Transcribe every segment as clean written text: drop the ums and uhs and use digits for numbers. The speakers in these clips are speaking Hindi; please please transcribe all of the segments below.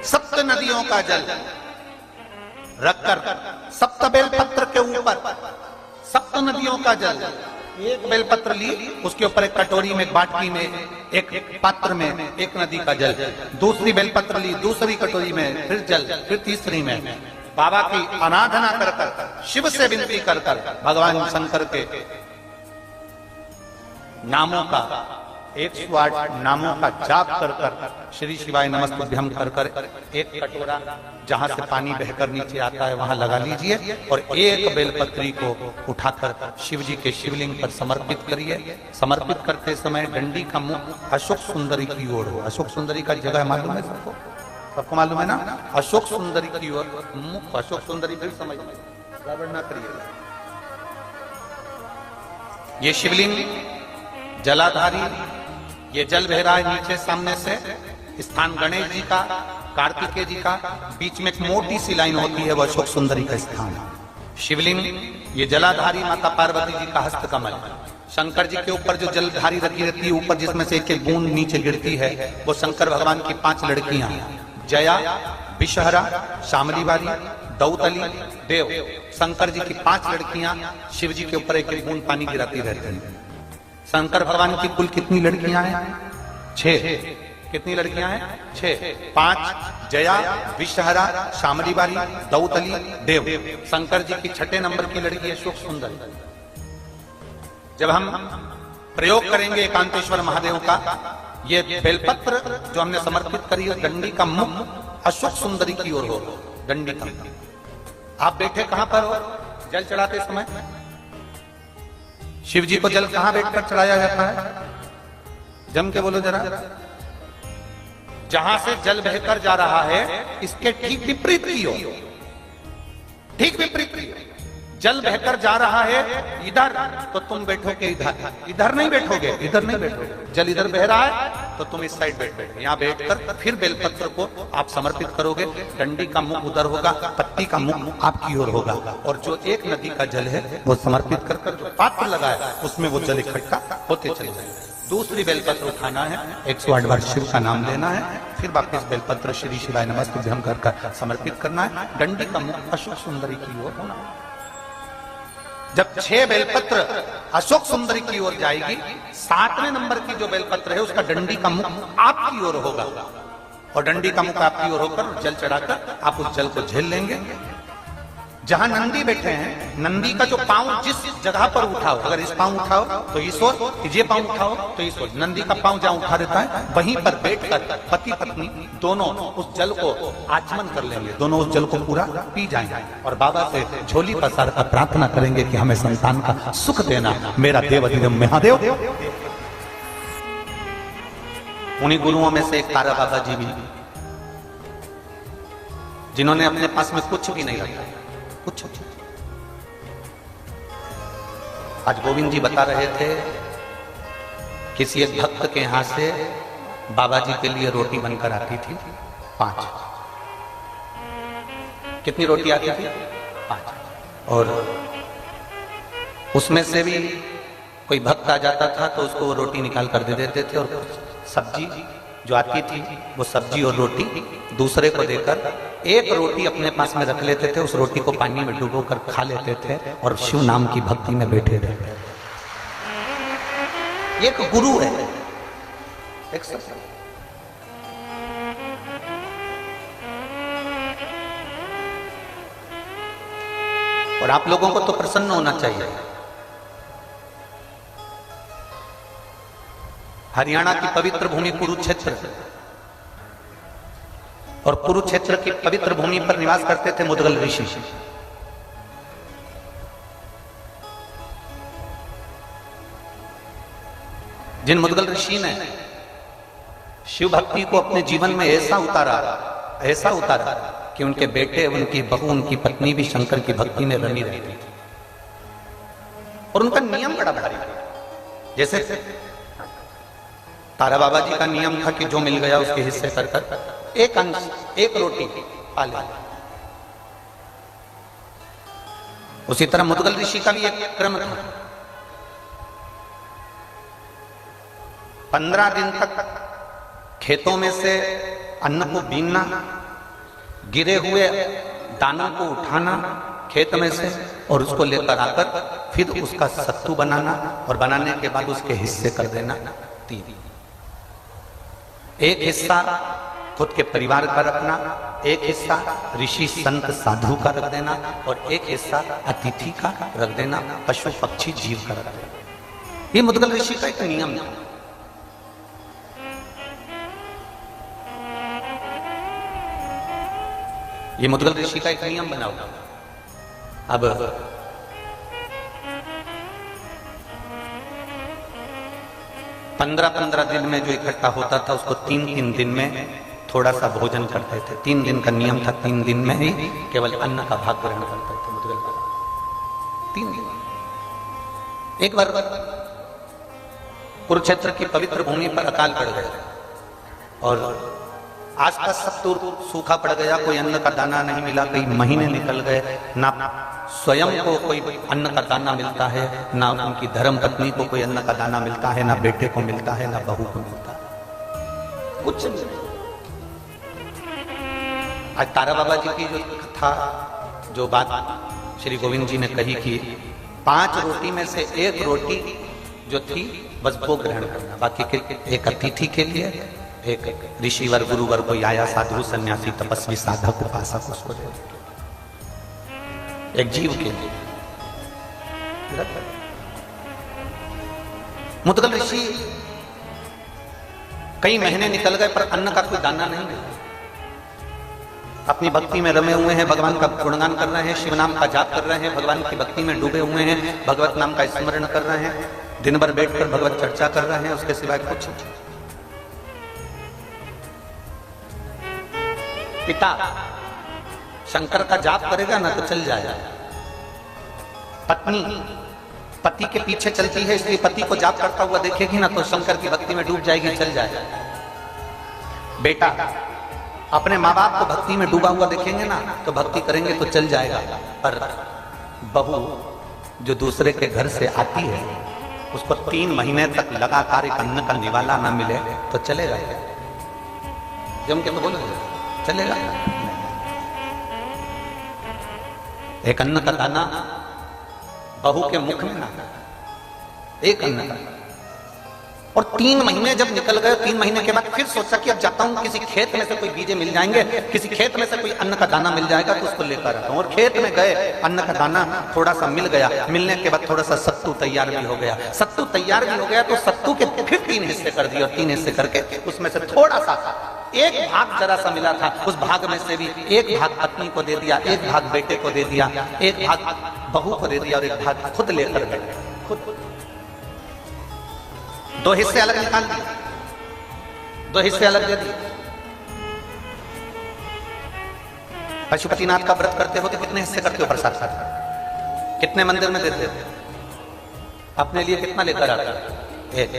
सप्त नदियों का जल रखकर सप्त बेलपत्र के ऊपर सप्त नदियों का जल, एक बेलपत्र ली, उसके ऊपर एक कटोरी में, एक बाटकी में, एक पात्र में एक नदी का जल, दूसरी बेलपत्र ली, दूसरी कटोरी में फिर जल, फिर तीसरी में बाबा की आराधना कर कर, शिव से विनती कर कर, भगवान शंकर के नामों का 108 नामों का जाप कर कर, श्री शिवाय नमस्तुभ्यम कर कर एक कटोरा जहां से पानी बहकर नीचे आता है वहां लगा लीजिए और एक बेलपत्री को उठाकर शिव जी के शिवलिंग पर समर्पित करिए। समर्पित करते समय डंडी का मुख अशोक सुंदरी की ओर हो। अशोक सुंदरी का जगह मालूम है सबको? सबको मालूम है ना? अशोक सुंदरी की ओर मुख, अशोक सुंदरी भी समझ गड़बड़ ना करिएगा। ये शिवलिंग जलाधारी, ये जल बह रहा है नीचे सामने से, स्थान गणेश जी का, कार्तिकेय जी का, बीच में एक मोटी सी लाइन होती है, वो अशोक सुंदरी का स्थान है। शिवलिंग ये जलाधारी, माता पार्वती जी का हस्त कमल, शंकर जी के ऊपर जो जलधारी रखी रहती है ऊपर, जिसमें से एक एक बूंद नीचे गिरती है, वो शंकर भगवान की 5 लड़कियां, जया, विषहरा, शामली वाली, दौतली, देव। शंकर जी की 5 लड़कियां शिव जी के ऊपर एक एक बूंद पानी गिराती रहती हैं। शंकर भगवान की कुल कितनी लड़कियां हैं? 6। कितनी लड़कियां हैं? 6। 5 जया, विषहरा, शामली वाली, दौतली, देव। शंकर जी की 6 नंबर की लड़की अशोक सुंदर। जब हम प्रयोग करेंगे एकांतेश्वर महादेव का, ये बेलपत्र जो हमने समर्पित करी है, डंडी का मुख अशोक सुंदरी की ओर हो। डंडी का, आप बैठे कहां पर हो जल चढ़ाते समय? शिव जी को जल कहां बैठकर चढ़ाया जाता है? जम के बोलो जरा। जहां से जल बहकर जा रहा है इसके ठीक विपरीत की ओर, ठीक विपरीत की ओर जल बहकर जा रहा है इधर, तो तुम बैठोगे इधर, इधर नहीं बैठोगे, इधर नहीं बैठोगे। जल इधर बह रहा है तो तुम इस साइड बैठोगे। यहाँ बैठकर फिर बेलपत्र को आप समर्पित करोगे। डंडी का मुख उधर होगा, पत्ती का मुख आपकी ओर होगा, और जो एक नदी का जल है वो समर्पित कर कर जो पात्र लगा है उसमें वो जल इकट्ठा होते चले जाएंगे। दूसरी बेलपत्र उठाना है, 108 बार शिव का नाम लेना है, फिर वापस बेलपत्र श्री शिवाय नमस्तुभ्यम कर कर समर्पित करना है। डंडी का मुख अशोक सुंदरी की ओर होना। जब 6 बेलपत्र अशोक सुंदरी की ओर जाएगी, 7वें नंबर की जो बेलपत्र है उसका डंडी का मुख आपकी ओर होगा, और डंडी का मुख आपकी ओर होकर जल चढ़ाकर आप उस जल को झेल लेंगे। जहां नंदी बैठे हैं, नंदी का जो पांव जिस जगह पर उठाओ, अगर इस पांव उठाओ तो इस ओर, ये पांव उठाओ तो इस ओर, नंदी का पांव जहां उठा रहता है वहीं पर बैठकर पति पत्नी दोनों उस जल को आचमन कर लेंगे, दोनों उस जल को पूरा पी जाएंगे और बाबा से झोली पसार कर प्रार्थना करेंगे कि हमें संतान का सुख देना, मेरा देव महादेव। उन्हीं गुरुओं में से एक तारा बाबा जी भी, जिन्होंने अपने पास में कुछ भी नहीं रखा, कुछ। आज गोविंद जी बता रहे थे, किसी एक भक्त के यहां से बाबा जी के लिए रोटी बनकर आती थी 5। कितनी रोटी आती थी? 5। और उसमें से भी कोई भक्त आ जाता था तो उसको वो रोटी निकाल कर दे देते थे, और सब्जी जो आती थी वो सब्जी और रोटी दूसरे को देकर एक रोटी अपने पास में रख लेते थे, उस रोटी को पानी में डुबोकर खा लेते थे और शिव नाम की भक्ति में बैठे रहते। एक गुरु है, एक सत्संग। और आप लोगों को तो प्रसन्न होना चाहिए। हरियाणा की पवित्र भूमि कुरुक्षेत्र, और कुरुक्षेत्र की पवित्र भूमि पर निवास करते थे मुदगल ऋषि। जिन मुदगल ऋषि ने शिव भक्ति को अपने जीवन में ऐसा उतारा कि उनके बेटे, उनकी बहू, उनकी पत्नी भी शंकर की भक्ति में रमी रहती थी। और उनका नियम बड़ा भारी, जैसे तारा बाबा जी का नियम था कि जो मिल गया उसके हिस्से कर कर एक अंश, एक रोटी खा ले। उसी तरह मुदगल ऋषि का भी एक क्रम था। 15 दिन तक खेतों में से अन्न को बीनना, गिरे हुए दानों को उठाना खेत में से और उसको लेकर आकर फिर उसका सत्तू बनाना और बनाने के बाद उसके हिस्से कर देना 3। एक हिस्सा खुद के परिवार का रखना, एक हिस्सा ऋषि संत साधु का रख देना और एक हिस्सा अतिथि का रख देना, पशु पक्षी जीव का रख देना। ये मुद्गल ऋषि का एक नियम है। ये मुद्गल ऋषि का एक नियम बना हुआ। अब 15-15 दिन में जो इकट्ठा होता था उसको 3-3 दिन में थोड़ा सा भोजन करते थे। 3 दिन का नियम था, 3 दिन में ही केवल अन्न का भाग ग्रहण करते थे मुद्गल बाबा। 3 दिन। एक बार कुरुक्षेत्र की पवित्र भूमि पर अकाल पड़ गया और आसपास सब दूर सूखा पड़ गया, कोई अन्न का दाना नहीं मिला, कई महीने निकल गए, ना स्वयं को कोई अन्न का दाना मिलता है, ना उनकी धर्म पत्नी को कोई अन्न का दाना मिलता है, ना बेटे को मिलता है, ना बहू को मिलता है, कुछ नहीं। आज तारा बाबा जी की जो कथा, जो बात श्री गोविंद जी ने कही कि 5 रोटी में से 1 रोटी जो थी बस वो ग्रहण करना, बाकी के एक अतिथि के लिए, एक ऋषिवर गुरुवर कोई आया, साधु सन्यासी तपस्वी साधक उपासक उसको दे, एक जीव के लिए। मुद्गल ऋषि कई महीने निकल गए पर अन्न का कोई दाना नहीं मिला। अपनी भक्ति में रमे हुए हैं, भगवान का गुणगान कर रहे हैं, शिव नाम का जाप कर रहे हैं, भगवान की भक्ति में डूबे हुए हैं, भगवत नाम का स्मरण कर रहे हैं, दिन भर बैठकर भगवत चर्चा कर रहे हैं, उसके सिवाय कुछ। पिता शंकर का जाप करेगा ना तो चल जाएगा। पत्नी पति के पीछे चलती है, इसलिए पति को जाप करता हुआ देखेगी ना तो शंकर की भक्ति में डूब जाएगी, चल जाएगा। बेटा अपने माँ बाप को भक्ति में डूबा हुआ देखेंगे ना तो भक्ति करेंगे तो चल जाएगा। पर बहू जो दूसरे के घर से आती है उसको 3 महीने तक लगातार एक अन्न का निवाला ना मिले तो चलेगा क्या? जम के तो बोलो चलेगा। एक अन्न का दाना बहू के मुख में ना, एक अन्न का। और 3 महीने जब निकल गए, 3 महीने के बाद फिर सोचा कि अब जाता हूं, किसी खेत में से कोई बीजे मिल जाएंगे, किसी खेत में से कोई अन्न का दाना मिल जाएगा तो उसको लेकर आता हूं। और खेत में गए, अन्न का दाना थोड़ा सा मिल गया, मिलने के बाद थोड़ा सा सत्तू तैयार भी हो गया। सत्तू तैयार भी हो गया तो सत्तू के फिर 3 हिस्से कर दिए और 3 हिस्से करके उसमें से थोड़ा सा एक भाग जरा सा मिला था, उस भाग में से भी एक भाग पत्नी को दे दिया, एक भाग बेटे को दे दिया, एक भाग बहू को दे दिया और एक भाग खुद लेकर गए। खुद 2 हिस्से अलग निकाल दिए, 2 हिस्से अलग दे दिए। पशुपतिनाथ का व्रत करते हो तो कितने हिस्से करते हो प्रसाद? कितने मंदिर में देते हो? अपने लिए कितना लेकर आते हो? एक।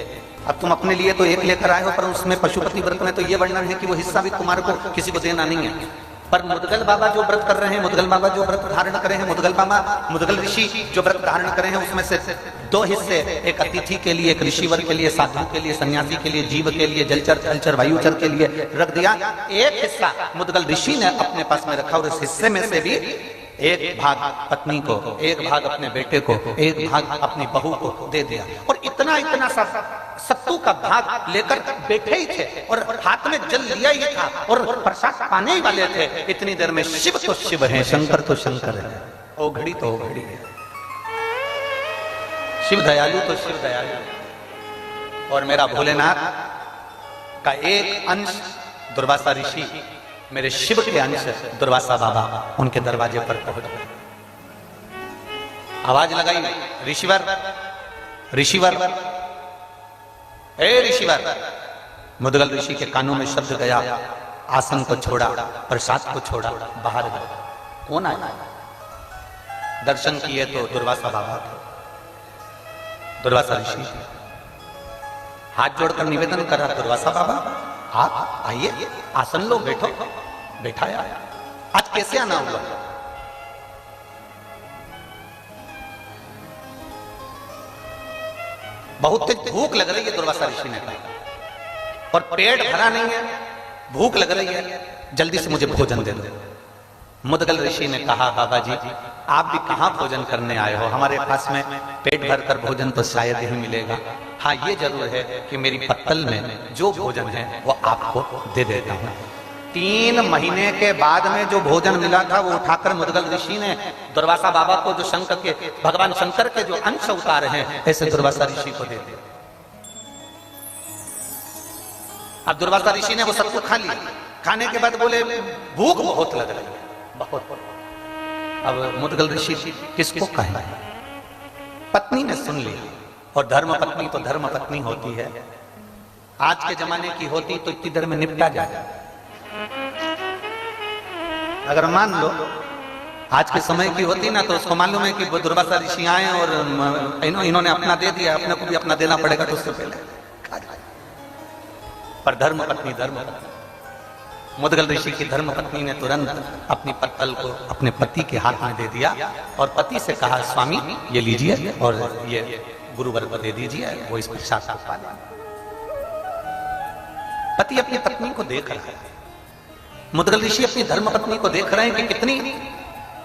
अब तुम अपने लिए तो 1 लेकर आए हो, पर उसमें पशुपति व्रत में तो ये वर्णन है कि वो हिस्सा भी तुम्हारे को किसी को देना नहीं है। पर मुद्गल बाबा जो व्रत कर रहे हैं, मुद्गल बाबा जो व्रत धारण करे हैं, मुद्गल ऋषि जो व्रत धारण करे हैं, उसमें से 2 हिस्से एक अतिथि के लिए, एक ऋषिवर के लिए, साधु के लिए, सन्यासी के लिए, जीव के लिए, जलचर जलचर वायुचर के लिए रख दिया। एक हिस्सा मुद्गल ऋषि ने अपने पास में रखा और इस हिस्से में से भी एक भाग पत्नी को, एक भाग अपने बेटे को, एक भाग अपनी बहू को दे दिया। और इतना सा सत्तू का भाग लेकर बैठे ही थे और हाथ में जल लिया ही था और प्रसाद पाने ही वाले थे। इतनी देर में शिव तो शिव है, शंकर तो शंकर है, ओघड़ी तो ओघड़ी है, शिव दयालु तो शिव दयालु। और मेरा भोलेनाथ का एक अंश दुर्वासा ऋषि, मेरे शिव के अंश दुर्वासा बाबा उनके दरवाजे पर पहुंच गए। आवाज लगाई, ऋषिवर ऋषिवर, हे ऋषिवर। मुद्गल ऋषि के कानों में शब्द गया, आसन को छोड़ा, प्रसाद को छोड़ा, बाहर गए। कौन आया? दर्शन किए तो दुर्वासा बाबा थे, दुर्वासा ऋषि थे। हाथ जोड़कर निवेदन करा, दुर्वासा बाबा आप आइए, आसन लो, बैठो। बैठाया। आज कैसे आना हुआ? बहुत तेज भूख लग रही है, दुर्वासा ऋषि ने कहा, और पेट भरा नहीं है, भूख लग रही है, जल्दी से मुझे भोजन दे दो। मुदगल ऋषि ने कहा, बाबा जी आप भी कहाँ भोजन करने आए हो, हमारे पास में पेट भर कर भोजन तो शायद ही मिलेगा। हाँ ये जरूर है कि मेरी पत्तल में जो भोजन है वो आपको दे देता हूँ। 3 महीने के बाद में जो भोजन मिला था वो उठाकर मुदगल ऋषि ने दुर्वासा बाबा को, जो शंकर के, भगवान शंकर के जो अंश उतारे हैं, ऐसे दुर्वासा ऋषि को दे दिया। अब दुर्वासा ऋषि ने वो सब खा लिया। खाने के बाद बोले भूख बहुत लग रही है, बहुत। अब मुदगल ऋषि किसको कहे, पत्नी ने सुन लिया, और धर्म पत्नी तो धर्म पत्नी होती है। आज के जमाने की होती तो इतनी देर में निपटा जाए। अगर मान लो आज के समय की होती ना, तो उसको मालूम है कि दुर्वासा ऋषि आए और इन्होंने अपना दे दिया, अपने को भी अपना देना पड़ेगा, तो उससे पहले पर धर्म पत्नी मुदगल ऋषि की धर्म पत्नी ने तुरंत अपनी पत्तल को अपने पति के हाथ में दे दिया और पति से कहा, स्वामी ये लीजिए और ये गुरुवर को दे दीजिए, वो इस प्रसाद को पा लें। पति अपनी पत्नी को देख रहा है, मुदगल ऋषि अपनी धर्म पत्नी को देख रहे हैं कि कितनी,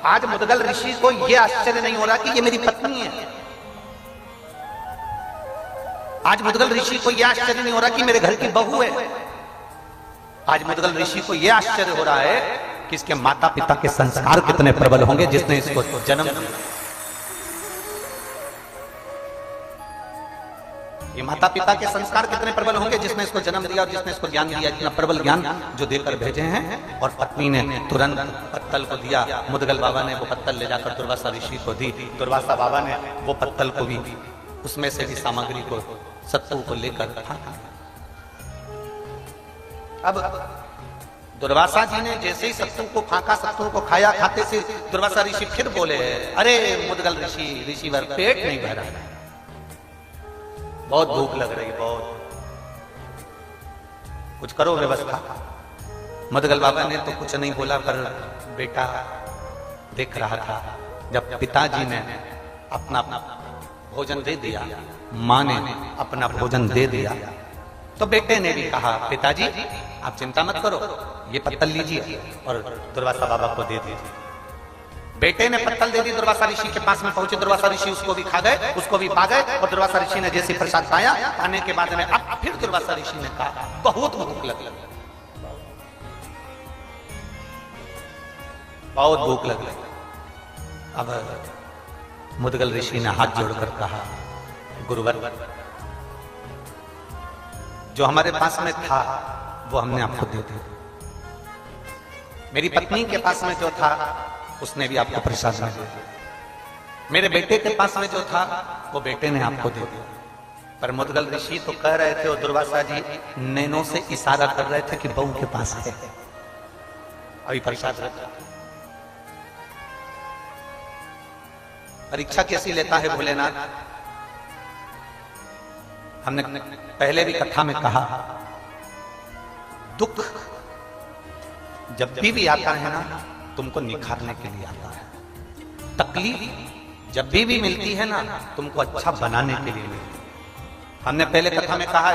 आज मुदगल ऋषि को यह आश्चर्य नहीं हो रहा कि ये मेरी पत्नी है। आज मुदगल ऋषि को यह आश्चर्य नहीं हो रहा कि मेरे घर की बहू है। आज मुदगल ऋषि को यह आश्चर्य हो रहा है कि इसके माता पिता के संस्कार कितने प्रबल होंगे जिसने इसको जन्म दिया। ये माता पिता के संस्कार कितने प्रबल होंगे जिसने इसको जन्म दिया और जिसने इसको ज्ञान दिया, इतना प्रबल ज्ञान जो देकर भेजे हैं। और पत्नी ने तुरंत पत्तल को दिया। मुदगल बाबा ने वो पत्तल ले जाकर दुर्वासा ऋषि को दी। दुर्वासा बाबा ने वो पत्तल को भी, उसमें से भी सामग्री को, सत्तू को लेकर था। अब दुर्वासा जी ने जैसे ही सत्तू को फांका, सत्तू को खाया, खाते से दुर्वासा ऋषि फिर बोले, अरे मुदगल ऋषिवर पेट नहीं भरा, बहुत भूख लग रही, बहुत, कुछ करो व्यवस्था। मुदगल बाबा ने तो कुछ नहीं बोला, पर बेटा देख रहा था। जब पिताजी ने अपना भोजन दे दिया, माँ ने अपना भोजन दे दिया, तो बेटे ने भी कहा, पिताजी आप चिंता मत करो, ये पत्तल लीजिए और दुर्वासा बाबा को दे दीजिए। बेटे ने पत्तल दे दी, दुर्वासा ऋषि के पास में पहुंचे। दुर्वासा ऋषि उसको भी खा गए, उसको भी पा गए। और दुर्वासा ऋषि ने जैसे प्रसाद पाया, पाने के बाद में अब फिर दुर्वासा ऋषि ने कहा, बहुत भूख लग गई, बहुत भूख लग गई। अब मुदगल ऋषि ने हाथ जोड़कर कहा, गुरुवर, जो हमारे पास में था वो हमने आपको दे दिया। मेरी पत्नी के पास में जो था उसने भी आपको प्रसाद में दे दिया। मेरे बेटे के पास में जो था वो बेटे ने आपको दे दिया। पर मुदगल ऋषि तो कह रहे थे, और दुर्वासा जी नैनों से इशारा कर रहे थे कि बहू के पास है, अभी प्रसाद रखा। परीक्षा कैसी लेता है भोलेनाथ। हमने पहले भी कथा में कहा, दुख जब भी आता है ना, तुमको निखारने के लिए आता है। तकलीफ जब भी मिलती है ना, तुमको अच्छा बनाने के लिए मिलती है। हमने पहले कथा में कहा,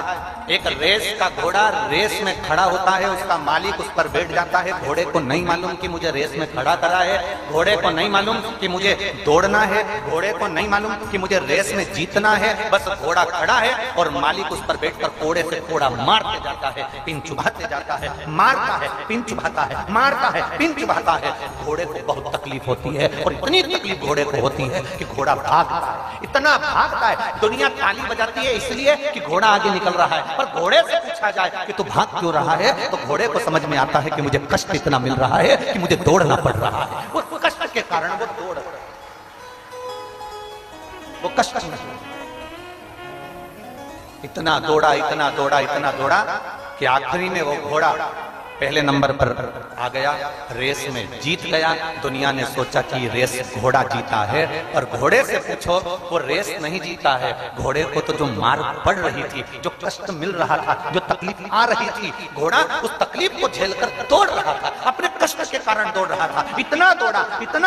एक रेस का घोड़ा रेस में खड़ा होता है, उसका मालिक उस पर बैठ जाता है। घोड़े को नहीं मालूम कि मुझे रेस में खड़ा करा है, घोड़े को नहीं मालूम कि मुझे दौड़ना है, घोड़े को नहीं मालूम कि मुझे रेस में जीतना है। बस घोड़ा खड़ा है और मालिक उस पर बैठकर कोड़े से कोड़ा मारते जाता है, पिन चुभाते जाता है, मारता है, पिन चुभाता है, मारता है, पिन चुभाता है। घोड़े को बहुत तकलीफ होती है, और इतनी तकलीफ घोड़े को होती है कि घोड़ा भागता है, इतना भागता है, दुनिया ताली बजाती है इसलिए कि घोड़ा आगे निकल रहा है। पर घोड़े से पूछा जाए कि तू भाग क्यों रहा है, तो घोड़े को समझ में आता है कि मुझे कष्ट इतना मिल रहा है कि मुझे दौड़ना पड़ रहा है। वो कष्ट के कारण वो दौड़, वो कष्ट इतना दौड़ा, इतना दौड़ा, इतना दौड़ा कि आखिरी में वो घोड़ा पहले नंबर पर आ गया, रेस में जीत गया। दुनिया ने सोचा कि रेस घोड़ा जीता है, और घोड़े से पूछो, वो रेस नहीं जीता है। घोड़े को तो जो मार पड़ रही थी, जो कष्ट मिल रहा था, जो तकलीफ आ रही थी, घोड़ा उस तकलीफ को झेलकर दौड़ रहा था, अपने कष्ट के कारण दौड़ रहा था। इतना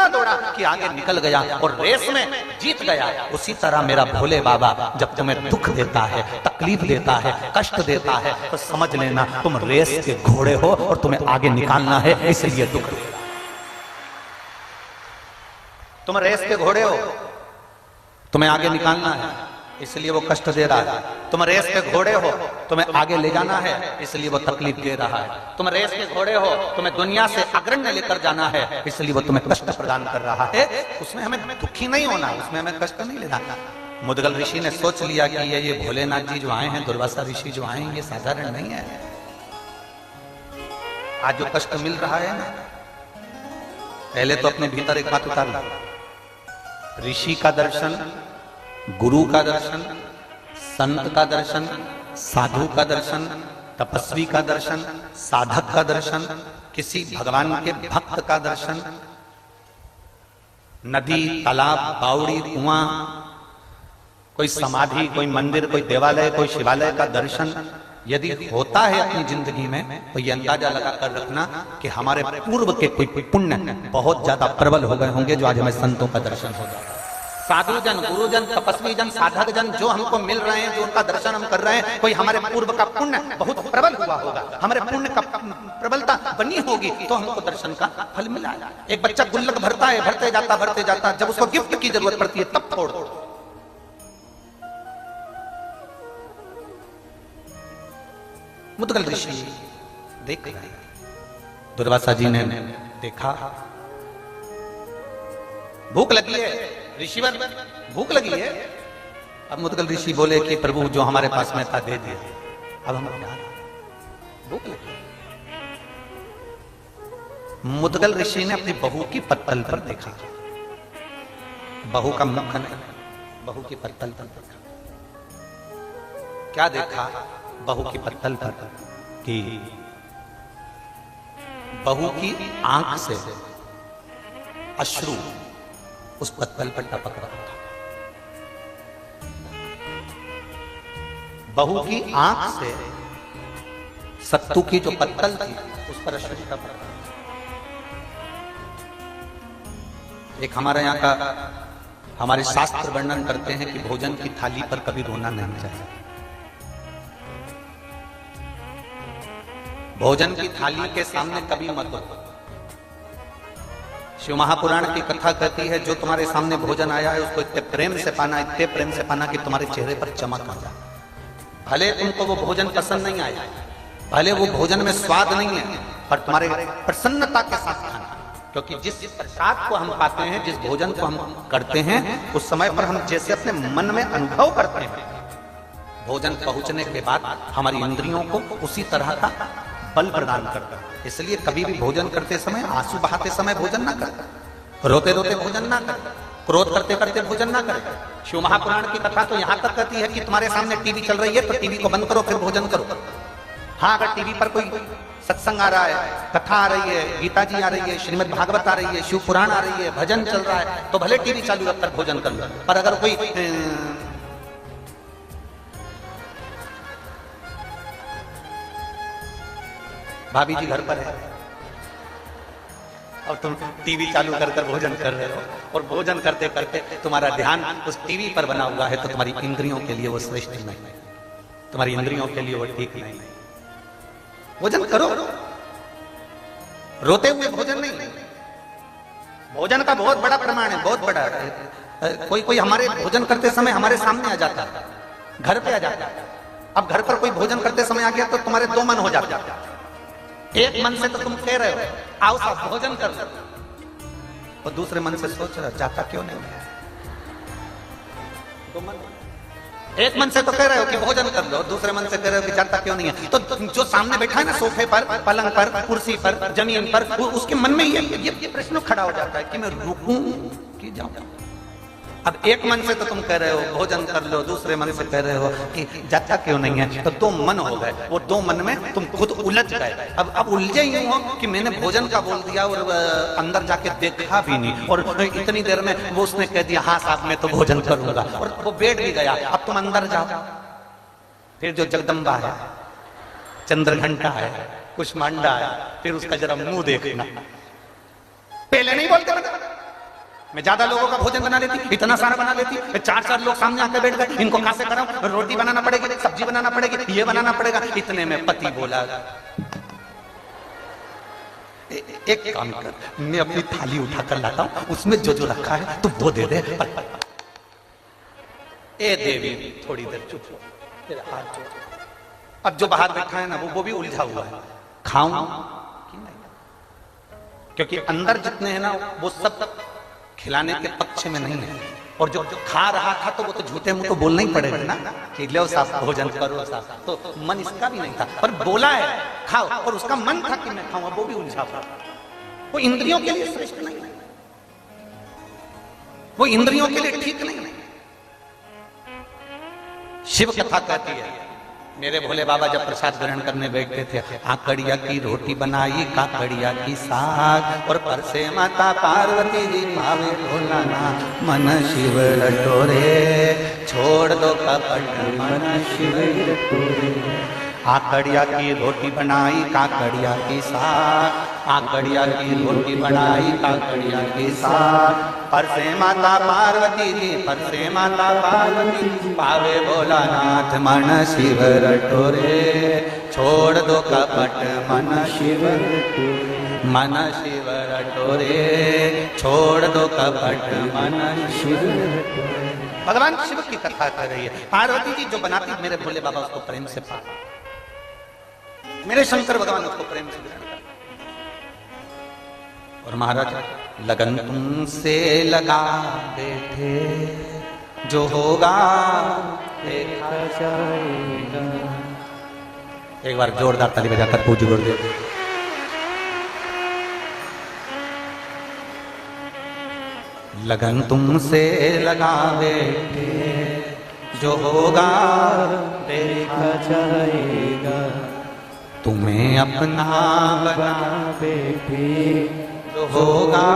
दौड़ा कि आगे निकल गया और रेस में जीत गया। उसी तरह मेरा भोले बाबा जब तुम्हें दुख देता है, तकलीफ देता है, कष्ट देता है, तो समझ लेना तुम रेस के घोड़े हो और तुम्हें आगे निकालना है, इसलिए दुख दे रहा है। तुम रेस के घोड़े हो, तुम्हें आगे निकालना है इसलिए वो कष्ट दे रहा है। तुम रेस के घोड़े हो, तुम्हें आगे ले जाना है इसलिए वो तकलीफ दे रहा है। तुम रेस के घोड़े हो, तुम्हें दुनिया से अग्रण्य लेकर जाना है इसलिए वो तुम्हें कष्ट प्रदान कर रहा है। उसमें हमें दुखी नहीं होना, उसमें हमें कष्ट नहीं लेना। मुदगल ऋषि ने सोच लिया कि ये भोलेनाथ जी जो आए हैं, दुर्वासा ऋषि जो आए हैं, ये साधारण नहीं है। आज जो कष्ट मिल रहा है ना, पहले तो अपने भीतर एक बात उतार लो। ऋषि का दर्शन, गुरु का दर्शन, संत का दर्शन, साधु का दर्शन, तपस्वी का दर्शन, साधक का दर्शन, किसी भगवान के भक्त का दर्शन, नदी, तालाब, बावड़ी, कुआं, कोई समाधि, कोई मंदिर, कोई देवालय, कोई शिवालय का दर्शन यदि होता है अपनी जिंदगी में, तो ये अंदाजा लगा कर रखना कि हमारे पूर्व के कोई पुण्य बहुत ज्यादा प्रबल हो गए होंगे, जो आज हमें संतों का दर्शन हो जाता है। साधुजन, गुरुजन, तपस्वी जन, साधक जन जो हमको मिल रहे हैं, जो उनका दर्शन हम कर रहे हैं, कोई हमारे पूर्व का पुण्य बहुत प्रबल हुआ होगा, हमारे पुण्य का प्रबलता बनी होगी, तो हमको दर्शन का फल मिला। एक बच्चा गुल्लक भरता है, भरते जाता, जब उसको गिफ्ट की जरूरत पड़ती है तब फोड़। मुदगल ऋषि देख रहे, दुर्वासा जी ने देखा, भूख लगी है, ऋषिवर भूख लगी है। अब मुदगल ऋषि बोले कि प्रभु जो हमारे पास में था दे दिया, अब हम क्या, भूख लगी। मुदगल ऋषि ने अपनी बहू की पत्तल पर देखा, बहू का मुख नहीं, बहू की पत्तल पर देखा। क्या देखा बहू की पत्तल पर? कि बहू की आंख से अश्रु उस पत्तल पर टपक रहा था। बहू की आंख से सत्तू की जो पत्तल थी उस पर अश्रु टपक रहा था। एक हमारे यहाँ का, हमारे शास्त्र वर्णन करते हैं कि भोजन की थाली पर कभी रोना नहीं चाहिए। भोजन की थाली के सामने कभी मत रो। शिव महापुराण की कथा कहती है, जो तुम्हारे सामने भोजन आया है उसको इतने प्रेम से पाना, इतने प्रेम से पाना कि तुम्हारे चेहरे पर चमक आ जाए। भले तुमको वो भोजन पसंद नहीं आया, भले वो भोजन में स्वाद नहीं है, पर तुम्हारे प्रसन्नता के साथ खाना। क्योंकि जिस प्रसाद को हम पाते हैं, जिस भोजन को हम करते हैं, उस समय पर हम जैसे अपने मन में अनुभव करते हैं, भोजन पहुंचने के बाद हमारी इंद्रियों को उसी तरह का बल प्रदान करता है। इसलिए कभी भी भोजन करते समय आंसू बहाते समय भोजन ना करें, रोते रोते भोजन ना करें, क्रोध करते करते भोजन ना करें। शिव महापुराण की कथा तो यहां तक कहती है कि तुम्हारे सामने टीवी चल रही है तो टीवी को बंद करो फिर भोजन करो। हाँ, अगर टीवी पर कोई सत्संग आ रहा है, कथा आ रही है, गीता जी आ रही है, श्रीमद् भागवत आ रही है, शिव पुराण आ रही है, भजन चल रहा है, तो भले टीवी चालू रखकर भोजन कर लो। पर अगर कोई भाभी जी घर पर है और तुम टीवी चालू कर भोजन कर रहे हो, और भोजन करते करते तुम्हारा ध्यान उस टीवी पर बना हुआ है, तो तुम्हारी इंद्रियों के लिए वो श्रेष्ठ नहीं, तुम्हारी इंद्रियों के लिए वो ठीक नहीं। भोजन करो, रोते हुए भोजन नहीं। भोजन का बहुत बड़ा प्रमाण है, बहुत बड़ा। कोई कोई हमारे भोजन करते समय हमारे सामने आ जाता है, घर पे आ जाता है। अब घर पर कोई भोजन करते समय आ गया तो तुम्हारे दो मन हो जाते हैं। एक मन से तो तुम कह रहे हो आओ साहब भोजन कर लो, और दूसरे मन से सोच रहे हो जाता क्यों नहीं। दो मन, एक मन से तो कह रहे हो कि भोजन कर लो, दूसरे मन से कह रहे हो कि जाता क्यों नहीं है। तो जो सामने बैठा है ना, सोफे पर, पलंग पर, कुर्सी पर, जमीन पर, उसके मन में ये प्रश्न खड़ा हो जाता है कि मैं रुकूं कि जाऊं। अब एक मन से तो तुम कह रहे हो भोजन कर लो, दूसरे मन से कह रहे हो कि जाता क्यों नहीं है। तो दो मन हो गए, वो दो मन में तुम खुद उलझ गए। अब उलझे ही हो कि मैंने भोजन का बोल दिया और अंदर जाके देखा भी नहीं, और इतनी देर में वो उसने कह दिया हाँ साहब मैं तो भोजन करूंगा, और वो बैठ भी गया। अब तुम अंदर जाओ, फिर जो जगदम्बा है, चंद्रघंटा है, कुष्मांडा है, फिर उसका जरा मुंह देखना। पहले नहीं बोलते मैं ज्यादा लोगों का भोजन बना लेती, इतना सारा बना लेती, 4 लोग सामने आकर बैठ गए, इनको कहां से कराऊं, रोटी बनाना पड़ेगी, सब्जी बनाना पड़ेगी, ये बनाना पड़ेगा। इतने में पति बोला एक काम कर, मैं अपनी थाली उठाकर लाता हूं, उसमें जो जो रखा है तो वो दे दे। ए देवी थोड़ी देर चुप हो, तेरा हाथ जोड़। अब जो बाहर बैठा है ना वो भी उलझा हुआ है, खाऊं कि नहीं? क्योंकि अंदर जितने हैं ना वो सब खिलाने के पक्ष में नहीं है, और जो खा रहा था तो वो तो झूठे मुंह तो बोलना ही पड़ेगा ना कि लो साहब भोजन करो साहब, तो मन इसका भी नहीं था, पर बोला है खाओ, और उसका मन था कि मैं खाऊं, वो भी उलझा था। वो इंद्रियों के लिए श्रेष्ठ नहीं है, वो इंद्रियों के लिए ठीक नहीं है। शिव कथा कहती है, मेरे भोले बाबा जब प्रसाद ग्रहण करने बैठते थे, आकड़िया की रोटी बनाई, काकड़िया की साग, और परसे माता पार्वती जी भावे भोलाना, मन शिव रटोरे, छोड़ दो कपट मन शिव रटोरे। आकड़िया की रोटी बनाई, काकड़िया की साग, आकड़िया की रोटी बनाई, काकड़िया की साग, परसे माता पार्वती जी, परसे माता पार्वती जी पावे भोलानाथ, मन शिव रटोरे, छोड़ दो कपट मन शिव रटोरे, मन शिव रटोरे, छोड़ दो कपट मन शिव रटोरे। भगवान शिव की कथा कर रही है, पार्वती जी जो बनाती, मेरे भोले बाबा उसको प्रेम से पाते, मेरे शंकर भगवान उसको प्रेम से ग्रहण करते। और महाराज लगन तुमसे लगा बैठे, जो होगा देखा जाएगा। एक बार जोरदार ताली बजाकर पूज्य गुरुदेव। लगन तुमसे लगा बैठे, जो होगा देखा जाएगा, तुम्हें अपना बना बैठे, जो होगा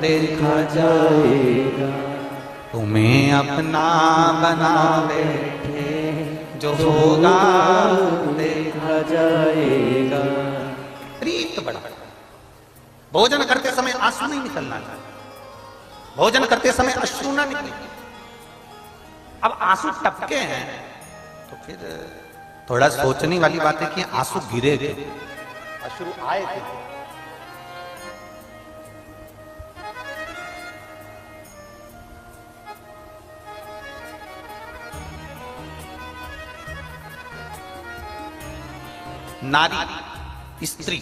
देखा जाएगा, तुम्हें अपना बना बैठे, जो होगा देखा जाएगा। प्रीत बड़ा, भोजन करते समय आंसू नहीं निकलना चाहिए, भोजन करते समय अश्रु ना निकले। अब आंसू टपके हैं तो फिर थोड़ा सोचने वाली बात है कि आंसू गिरे थे, अश्रु आए थे। नारी स्त्री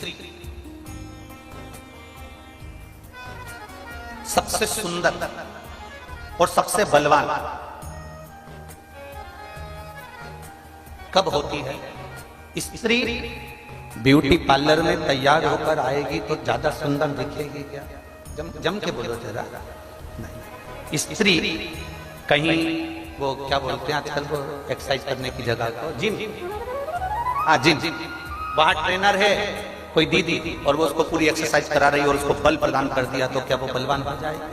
सबसे सुंदर और सबसे बलवान कब होती है? स्त्री ब्यूटी पार्लर में तैयार होकर आएगी तो ज्यादा सुंदर दिखेगी क्या? जम के बोलो जरा। नहीं, स्त्री कहीं वो क्या बोलते हैं आजकल वो एक्सरसाइज करने की जगह को जिम, हाँ जिम, वहां ट्रेनर है कोई दीदी और वो उसको पूरी एक्सरसाइज करा रही है और उसको बल प्रदान कर दिया तो क्या वो बलवान हो जाएगी?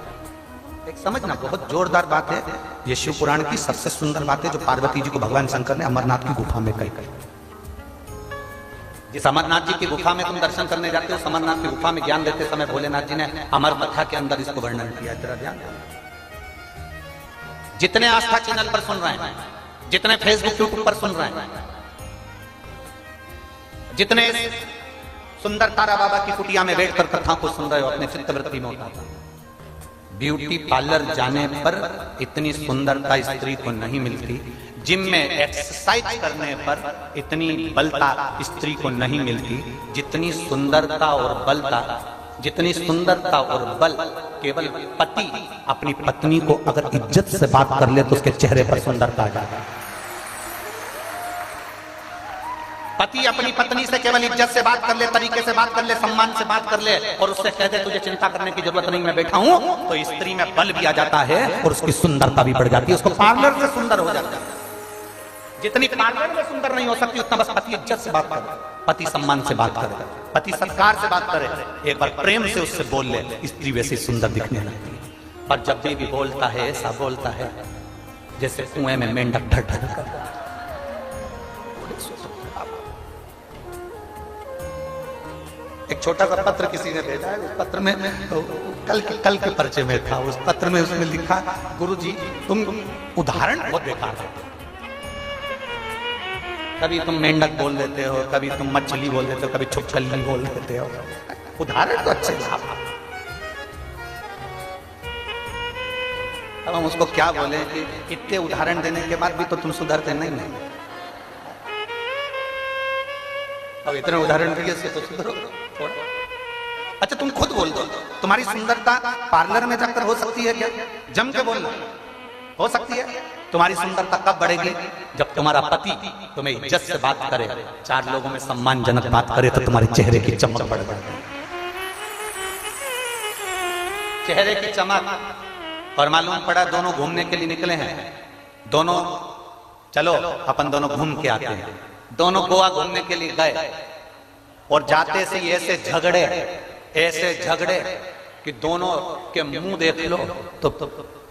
एक समझना, बहुत जोरदार बात है ये। शिव पुराण की सबसे सुंदर बात है जो पार्वती जी को भगवान शंकर ने अमरनाथ की गुफा में कही। जिस अमरनाथ जी की गुफा में तुम दर्शन करने जाते हो, अमरनाथ की गुफा में ज्ञान देते समय भोलेनाथ जी ने अमर कथा के अंदर इसको वर्णन किया। जरा ध्यान, जितने आस्था चैनल पर सुन रहे हैं, जितने फेसबुक यूट्यूब पर सुन रहे हैं, जितने सुंदर तारा बाबा की कुटिया में बैठकर कथा को सुन रहे हो, अपने चित्तवृत्ति में उतारो। ब्यूटी पार्लर जाने पर इतनी सुंदरता स्त्री को नहीं मिलती, जिम में एक्सरसाइज करने पर इतनी बलता स्त्री को नहीं मिलती, जितनी सुंदरता और बलता, जितनी सुंदरता और बल केवल पति अपनी पत्नी को अगर इज्जत से बात कर ले तो उसके चेहरे पर सुंदरता आ जाती है। पति अपनी पत्नी से केवल इज्जत से बात कर ले, तरीके से बात कर ले, सम्मान से बात कर ले और उससे कह दे तुझे चिंता करने की जरूरत नहीं, मैं बैठा हूं, तो स्त्री में बल भी आ जाता है और उसकी सुंदरता भी बढ़ जाती है, उसको पार्लर से सुंदर हो जाता है। जितनी पार्लर में सुंदर नहीं हो सकती उतना बस पति इज्जत से बात करे, पति सम्मान से बात करे, पति सत्कार से बात करे, एक बार प्रेम से उससे बोल ले, स्त्री वैसे सुंदर दिखने लगती है। पर जब भी बोलता है ऐसा बोलता है जैसे कुएं में मेंढक ढर ढर करता है। एक छोटा सा पत्र किसी ने भेजा है, उस पत्र में कल के परिचय में था, उस पत्र में उसने लिखा, गुरुजी तुम उदाहरण बहुत बेकार देते हो, कभी तुम मेंढक बोल देते हो, कभी तुम मछली बोल देते हो, कभी छुपछली बोल देते हो, उदाहरण तो अच्छे थे। अब हम उसको क्या बोले कि इतने उदाहरण देने के बाद भी तो तुम सुधरते नहीं। अब इतने उदाहरण दिए से तो सुधरो थोड़ा। अच्छा तुम खुद बोल दो, तुम्हारी सुंदरता पार्लर में जाकर हो सकती है क्या? जम के बोलना, हो सकती है? तुम्हारी सुंदरता कब बढ़ेगी? जब तुम्हारा पति तुम्हें इज्जत से बात करे, 4 लोगों में सम्मानजनक बात करे, तो तुम्हारे चेहरे की चमक बढ़ जाएगी। चेहरे की चमक। और मालूम पड़ा दोनों घूमने के लिए निकले हैं, दोनों चलो अपन दोनों घूम के आते हैं। दोनों गोवा घूमने के लिए गए और जाते से ऐसे झगड़े कि दोनों के मुंह देख लो तो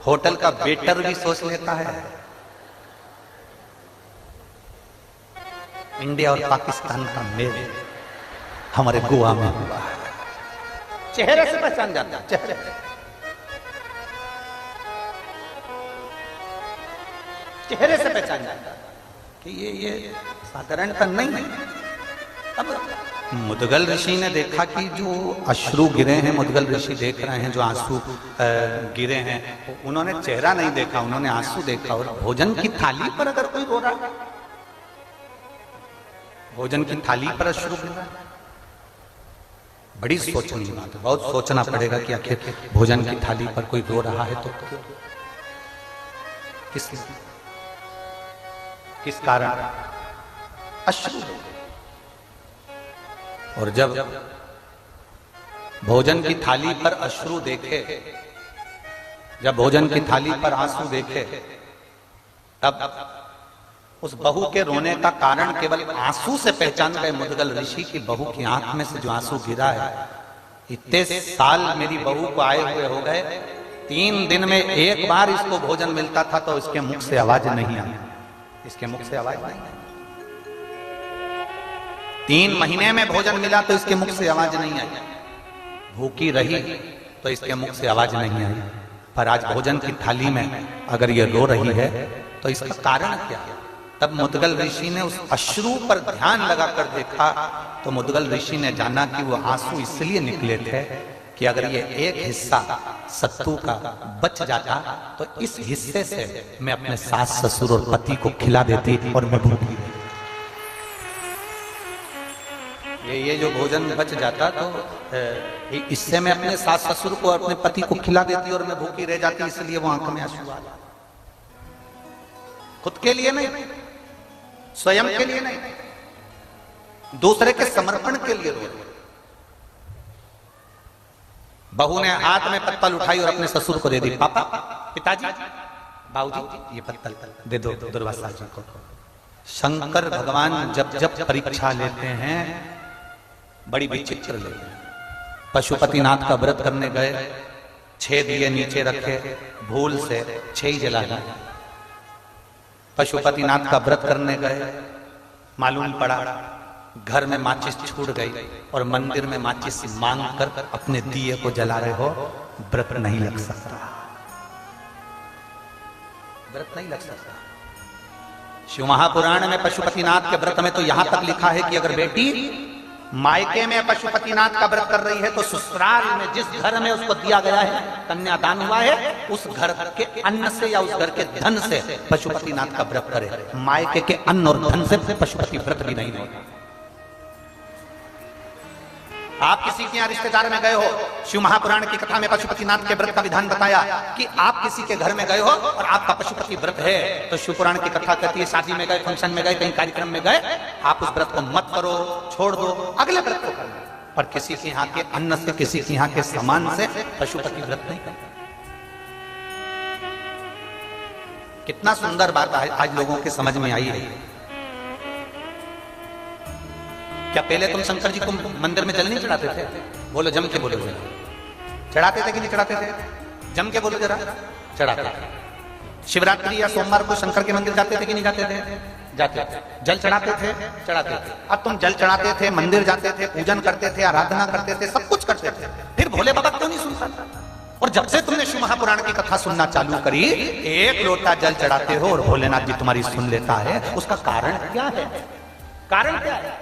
होटल का वेटर भी सोच लेता है इंडिया और पाकिस्तान का मेल हमारे गोवा में हुआ है। चेहरे से पहचान जाता है, चेहरे से पहचान जाता है कि ये साधारणता नहीं है। अब मुदगल ऋषि ने देखा कि जो अश्रु गिरे हैं, मुदगल ऋषि देख रहे हैं जो आंसू गिरे हैं, उन्होंने चेहरा नहीं देखा, उन्होंने आंसू देखा। और भोजन की थाली पर अगर कोई रो रहा है, भोजन की थाली पर अश्रु गिर रहा है, बड़ी सोचने की बात है। बहुत सोचना पड़ेगा कि आखिर भोजन की थाली पर कोई रो रहा है तो किस कारण अश्रु। और जब भोजन की थाली पर अश्रु देखे, जब भोजन की थाली पर आंसू देखे, तब उस बहू के रोने का कारण केवल आंसू से पहचान गए मुदगल ऋषि की बहू की आंख में से जो आंसू गिरा है। इतने साल मेरी बहू को आए हुए हो गए, 3 दिन में एक बार इसको भोजन मिलता था तो इसके मुख से आवाज नहीं आई, इसके मुख से आवाज नहीं आई। 3 महीने में भोजन मिला तो इसके मुख से आवाज नहीं आई, भूखी रही तो इसके मुख से आवाज नहीं आई। पर आज भोजन की थाली में अगर ये रो रही है तो इसका कारण क्या है? तब मुदगल ऋषि ने उस अश्रु पर ध्यान लगाकर देखा तो मुदगल ऋषि ने जाना कि वो आंसू इसलिए निकले थे कि अगर ये एक हिस्सा सत्तू का बच जाता तो इस हिस्से से मैं अपने सास ससुर और पति को खिला देती और मैं भूखी। ये जो भोजन बच जाता तो इससे मैं अपने सास ससुर को और अपने पति को खिला देती और मैं भूखी रह जाती, इसलिए वो आंख में आंसू आ। खुद के लिए नहीं, स्वयं के लिए नहीं, दूसरे के समर्पण के लिए रो। बहू ने हाथ में पत्तल उठाई और अपने ससुर को दे दी। पापा, पिताजी, बाबूजी, ये पत्तल दे दो दुर्वासा जी को। शंकर भगवान जब जब परीक्षा लेते हैं बड़ी विचित्र लेते हैं। पशुपतिनाथ का व्रत करने गए, 6 दिए नीचे रखे, भूल से 6 ही जला दिए। पशुपतिनाथ का व्रत करने गए, मालूम पड़ा घर में माचिस छूट गई और मंदिर में माचिस मांग कर अपने दिए को जला रहे हो, व्रत नहीं लग सकता, व्रत नहीं लग सकता। शिव महापुराण में पशुपतिनाथ के व्रत में तो यहां तक लिखा है कि अगर बेटी मायके में पशुपतिनाथ का व्रत कर रही है तो ससुराल में जिस घर में उसको दिया गया है, कन्यादान हुआ है, उस घर के अन्न से या उस घर के धन से पशुपतिनाथ का व्रत करे। मायके के अन्न और धन से पशुपति व्रत भी नहीं होता। आप किसी के यहाँ रिश्तेदार में गए हो, शिव महापुराण की कथा में पशुपतिनाथ के व्रत का विधान बताया कि आप किसी के घर में गए हो और आपका पशुपति व्रत है, तो शिव पुराण की कथा कहती है शादी में गए, फंक्शन में गए, कहीं कार्यक्रम में गए, आप उस व्रत को मत करो, छोड़ दो, अगले व्रत को करो। पर किसी के यहाँ के अन्न से, किसी के यहाँ के सामान से पशुपति व्रत नहीं करते। कितना सुंदर बात आज लोगों के समझ में आई है। क्या पहले तुम शंकर जी को मंदिर में जल नहीं चढ़ाते थे? बोलो, जम के बोलो जरा, चढ़ाते थे कि नहीं चढ़ाते थे? जम के बोलो जरा, चढ़ाते थे। शिवरात्रि या सोमवार को शंकर के मंदिर जाते थे कि नहीं जाते थे? जाते थे। जल चढ़ाते थे? चढ़ाते थे। अब तुम जल चढ़ाते थे, मंदिर जाते थे, पूजन करते थे, आराधना करते थे, सब कुछ करते थे, फिर भोले बाबा क्यों नहीं सुनता था? और जब से तुमने शिव महापुराण की कथा सुनना चालू करी, 1 लोटा जल चढ़ाते हो और भोलेनाथ जी तुम्हारी सुन लेता है, उसका कारण क्या है? कारण क्या है?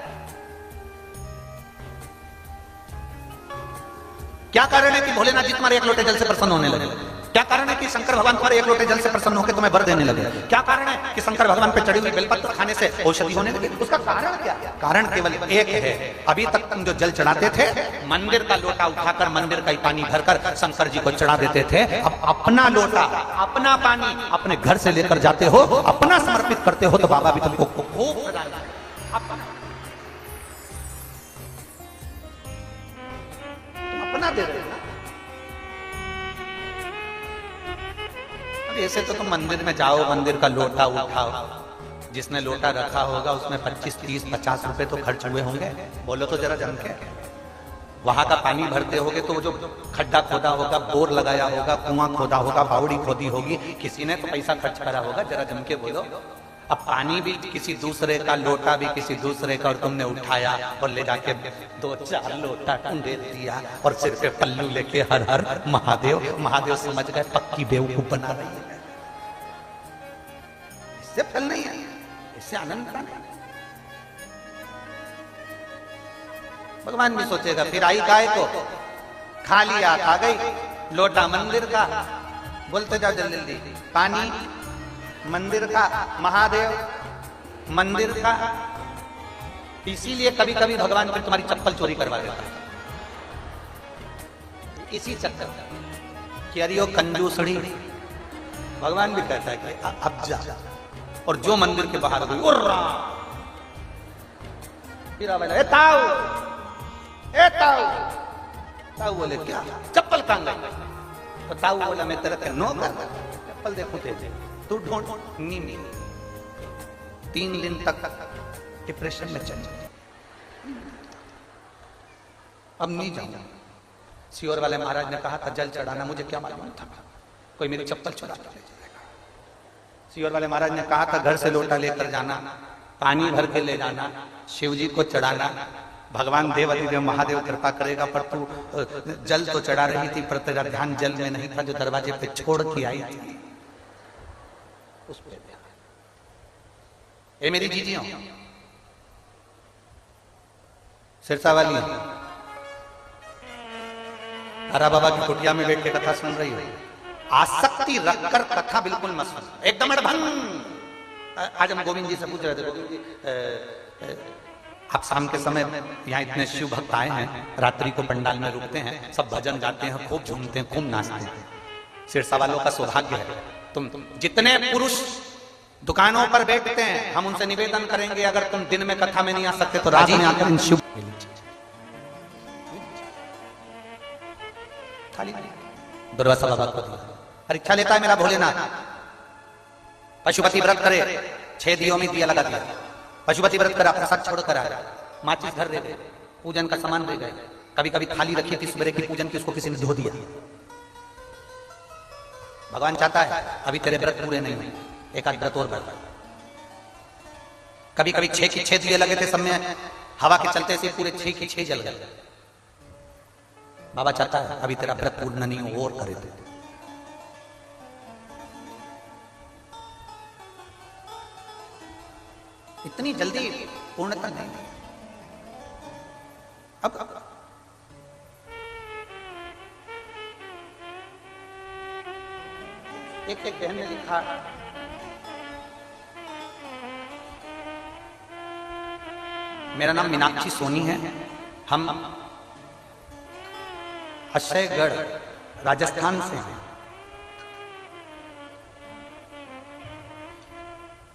क्या कारण है कि भोलेनाथ जी तुम्हारे एक लोटे जल से प्रसन्न होने लगे? क्या कारण है कि शंकर भगवान तुम्हारे एक लोटे जल से प्रसन्न होकर तुम्हें वर देने लगे? क्या कारण है कि शंकर भगवान पे चढ़ी हुई बेलपत्र खाने से औषधि होने लगी? उसका कारण क्या? कारण केवल एक है। अभी तक तुम जो जल चढ़ाते थे, मंदिर का लोटा उठाकर मंदिर का ही पानी भरकर शंकर जी को चढ़ा देते थे। अब अपना लोटा, अपना पानी अपने घर से लेकर जाते हो, अपना समर्पित करते हो, तो बाबा भी तुमको खूब अपना दे रहे हो ना। अब ऐसे तो तुम मंदिर में जाओ, मंदिर का लोटा उठाओ, जिसने लोटा रखा होगा उसमें 25, 30, 50 रुपए तो खर्च हुए होंगे। बोलो तो जरा जम के। वहां का पानी भरते होगे तो जो खड्डा खोदा होगा, बोर लगाया होगा, कुआं खोदा होगा, बावड़ी खोदी होगी, किसी ने तो पैसा खर्च करा होगा। जरा जम के बोलो। अब पानी भी किसी दूसरे का, लोटा भी किसी दूसरे का, और तुमने उठाया और ले जाके 2-4 लोटा टंडे दिया और सिर पे पल्लू लेके हर हर महादेव। महादेव समझ गए पक्की बेवकूफ बना रही है। इससे फल नहीं है, इससे आनंद का नहीं। भगवान भी सोचेगा फिर आई गाय को, खा लिया, आ गई लोटा मंदिर का, बोलते जाओ जल्दी जल्दी, पानी मंदिर का, महादेव मंदिर का। इसीलिए कभी कभी भगवान फिर तुम्हारी चप्पल चोरी करवा देता है, इसी चक्कर कि अरे वो कंजूसड़ी। भगवान भी कहता है कि अब जा, और जो मंदिर के बाहर गई, फिर ताऊ, ए ताऊ, ताऊ बोले क्या चप्पल कहां गई? तो ताऊ बोला मैं तेरा नो कर, चप्पल देखूं तेरे, तू ढूंढ। नहीं, 3 दिन तक डिप्रेशन में चल जाए, अब नहीं जाऊंगा। सियोर वाले महाराज ने कहा था जल चढ़ाना, मुझे क्या मालूम था कोई मेरी चप्पल चुरा ले जाएगा। सियोर वाले महाराज ने कहा था घर से लोटा लेकर जाना, पानी भर के ले जाना, शिव जी को चढ़ाना, भगवान देव अधिदेव महादेव कृपा करेगा। पर तू जल तो चढ़ा रही थी, पर तेरा ध्यान जल में नहीं था जो दरवाजे पे छोड़ के आई थी, उस पे ध्यान। ये मेरी जीजियों, सिरसा वाली हरा बाबा की कुटिया में बैठ के कथा सुन रही हो, आसक्ति रखकर कथा बिल्कुल मत सुन, एकदम अड़भंग। आज हम गोविंद जी से पूछ रहे थे, गोविंद जी आप शाम के समय यहाँ इतने शिव भक्त आए हैं, रात्रि को पंडाल में रुकते हैं, सब भजन गाते हैं, खूब झूमते हैं, खूब नाचते हैं। सिरसा वालों का सौभाग्य है, तुम जितने पुरुष दुकानों पर बैठते हैं, हम उनसे निवेदन करेंगे अगर तुम दिन में कथा में नहीं आ सकते तो रात में आकर इन शिव दुर्वासा बाबा को परीक्षा लेता है मेरा भोलेनाथ। पशुपति व्रत करे, 6 दियों में दिया लगा दिया, पशुपति व्रत करा, प्रसाद छोड़ कर आया, माचिस घर दे गए, पूजन का सामान दे गए, कभी कभी थाली रखी थी सवेरे की पूजन की, उसको किसी ने धो दिया। भगवान चाहता है अभी तेरे व्रत पूरे नहीं हुए, एक आध व्रत और कर। कभी कभी 6 के 6 दिए लगे थे, सब में हवा के चलते से पूरे 6 के 6 जल गए। बाबा चाहता है अभी तेरा व्रत पूर्ण नहीं हो, और करे दे। इतनी जल्दी पूर्णता नहीं। अब एक बहन ने लिखा, मेरा नाम मीनाक्षी सोनी है, हम अक्षयगढ़ राजस्थान से हैं।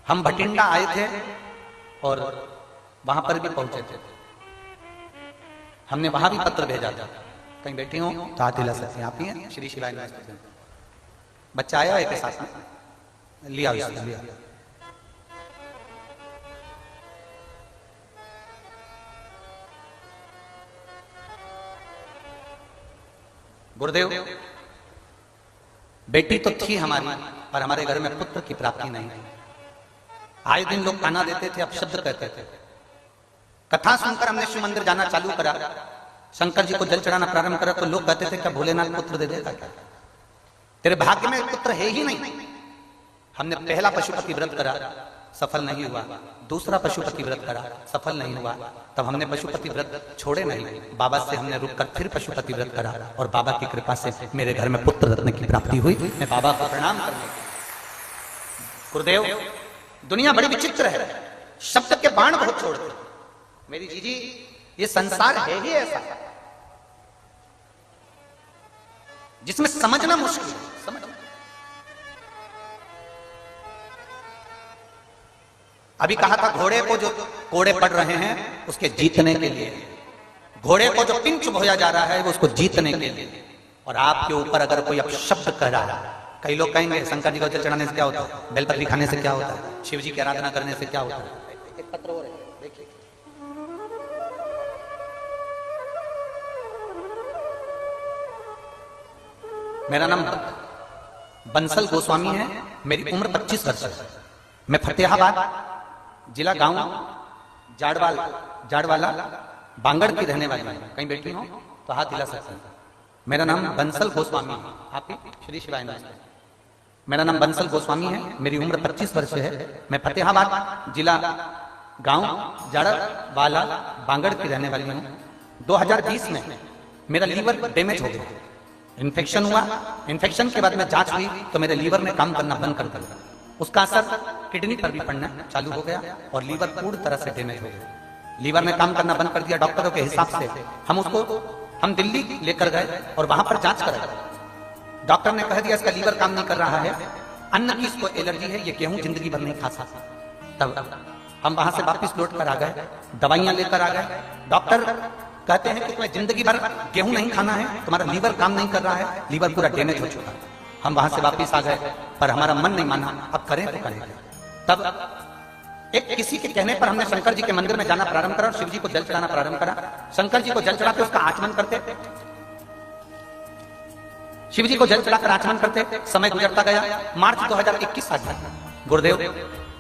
हम भटिंडा आए थे और वहां पर भी पहुंचे थे, हमने वहां भी पत्र भेजा था। कहीं बैठी हो तो हाथ हिला सकते हैं, आप ही हैं श्री शिवाय नमस्ते। बच्चा आया एक साथ में लिया, लिया। गुरुदेव, बेटी तो थी हमारी, पर हमारे घर में पुत्र की प्राप्ति नहीं थी। आए दिन लोग ताना देते थे, अपशब्द कहते थे। कथा सुनकर हमने शिव मंदिर जाना चालू करा, शंकर जी को जल चढ़ाना प्रारंभ करा, तो लोग कहते थे क्या भोलेनाथ पुत्र दे देगा क्या? तेरे भाग्य में पुत्र है ही नहीं। हमने पहला पशुपति व्रत करा, सफल नहीं हुआ। दूसरा पशुपति व्रत करा, सफल नहीं हुआ। तब हमने पशुपति व्रत छोड़े नहीं, बाबा से हमने रुककर फिर पशुपति व्रत करा और बाबा की कृपा से मेरे घर में पुत्र रत्न की प्राप्ति हुई। मैं बाबा को प्रणाम करने गुरुदेव, दुनिया बड़ी विचित्र है, शब्द के बाण बहुत छोड़ते। मेरी जीजी, ये संसार है ही ऐसा जिसमें समझना मुश्किल है। समझना अभी कहा था घोड़े को जो कोड़े पड़ रहे हैं उसके जीतने के लिए, घोड़े को जो पिंच बोया जा रहा है वो उसको जीतने के लिए। और आपके ऊपर अगर कोई अपशब्द कह रहा है, कई लोग कहेंगे शंकर जी को जल चढ़ाने से क्या होता है, बेलपत्री खाने से क्या होता है, शिव जी की आराधना करने से क्या होता है। एक पत्र और है, देखिए। मेरा नाम बंसल गोस्वामी है, मेरी उम्र 25 वर्ष है। मैं फतेहाबाद जिला गांव जाड़वाला बांगड़ की रहने वाली हूं। कहीं बैठी हो तो हाथ हिला सकते हैं। मेरा नाम बंसल गोस्वामी है। आपकी श्री शिवाय नमस्ते। मेरा नाम बंसल गोस्वामी है, मेरी उम्र 25 वर्ष है। मैं फतेहाबाद जिला गांव जाड़वाला बांगड़ की रहने वाली हूं। 2020 में मेरा लीवर डैमेज हो गया, इन्फेक्शन हुआ। इन्फेक्शन के बाद में जांच हुई तो मेरे लीवर ने काम करना बंद कर दिया। उसका असर किडनी पर भी पड़ना चालू हो गया और लीवर पूरी तरह से डैमेज हो गया। लीवर ने काम करना बंद कर दिया। डॉक्टरों के हिसाब से हम दिल्ली लेकर गए और वहां पर जांच कराई। डॉक्टर ने कह दिया इसका लीवर काम नहीं कर रहा है, अन्न की इसको एलर्जी है, ये गेहूं जिंदगी भर नहीं खा सकता। तब हम वहां से वापस लौट कर आ गए, दवाइयां लेकर आ गए। डॉक्टर कहते हैं कि तुम्हें जिंदगी भर गेहूं नहीं खाना है, तुम्हारा लीवर काम नहीं कर रहा है, लीवर पूरा डैमेज हो चुका है। हम वहां से वापस आ गए पर हमारा मन नहीं माना, अब करें तो करें। तब एक किसी के कहने पर हमने शंकर जी के मंदिर में जाना प्रारंभ करा और शिव जी को जल चढ़ाना प्रारंभ करा। शंकर जी को जल चढ़ाते उसका आचमन करते, शिव जी को जल चढ़ाकर आचमन करते। समय गुजरता गया, मार्च 2021 आ गया। गुरुदेव,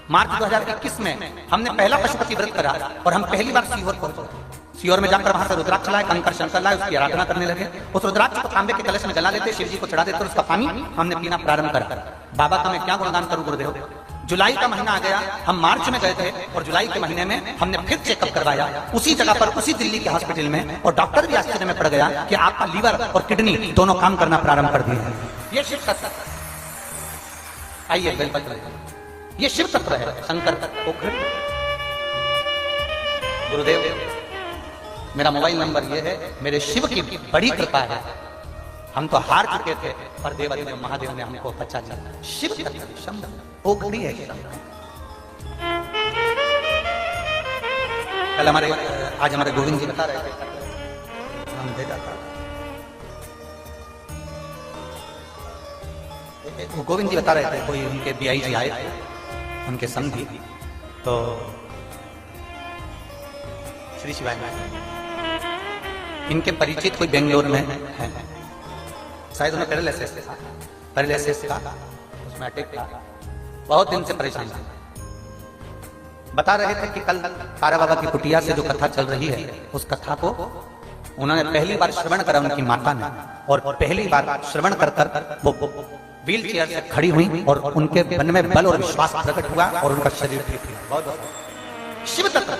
मार्च 2021 में हमने पहला पशुपति व्रत करा और हम पहली बार सीहोर पहुंचे। सीहोर में जाकर वहां से रुद्राक्ष लाए, कंकर शंकर लाए, उसकी आराधना करने लगे। उस रुद्राक्ष को तांबे के कलश में जला लेते, शिव जी को चढ़ा देते और उसका पानी हमने पीना प्रारंभ करा। बाबा का मैं क्या गुणगान करूं गुरुदेव। जुलाई का महीना आ गया, हम मार्च में गए थे और जुलाई के महीने में हमने फिर चेकअप करवाया उसी जगह पर, उसी दिल्ली के हॉस्पिटल में, और डॉक्टर भी आश्चर्य में पड़ गया कि आपका लीवर और किडनी दोनों काम करना प्रारंभ कर दिए। ये शिव तत्व, आइए बेलपत्र, ये शिव तत्व है, शंकर तत्व। गुरुदेव, मेरा मोबाइल नंबर ये है, मेरे शिव की बड़ी कृपा है। हम तो हार चुके थे पर देवादिदेव महादेव ने हमको बचा लिया। शिव ओखड़ी है। कल आज हमारे गोविंद जी बता रहे थे, हम दे जाता गोविंद जी बता रहे थे, कोई उनके बीआई जी आए थे, उनके समधी, तो श्री शिवाय इनके परिचित कोई बेंगलोर में है, शायद उन्हें पैरालिसिस का उसमें अटैक था, बहुत दिन से परेशान थे। बता रहे थे कि कल तारा बाबा की कुटिया से जो कथा चल रही है उस कथा को उन्होंने पहली बार श्रवण करा उनकी माता ने, और पहली बार श्रवण कर वो व्हील चेयर से खड़ी हुई और उनके मन में बल और विश्वास प्रकट हुआ और उनका शरीर ठीक हुआ। बहुत शिव तत्व।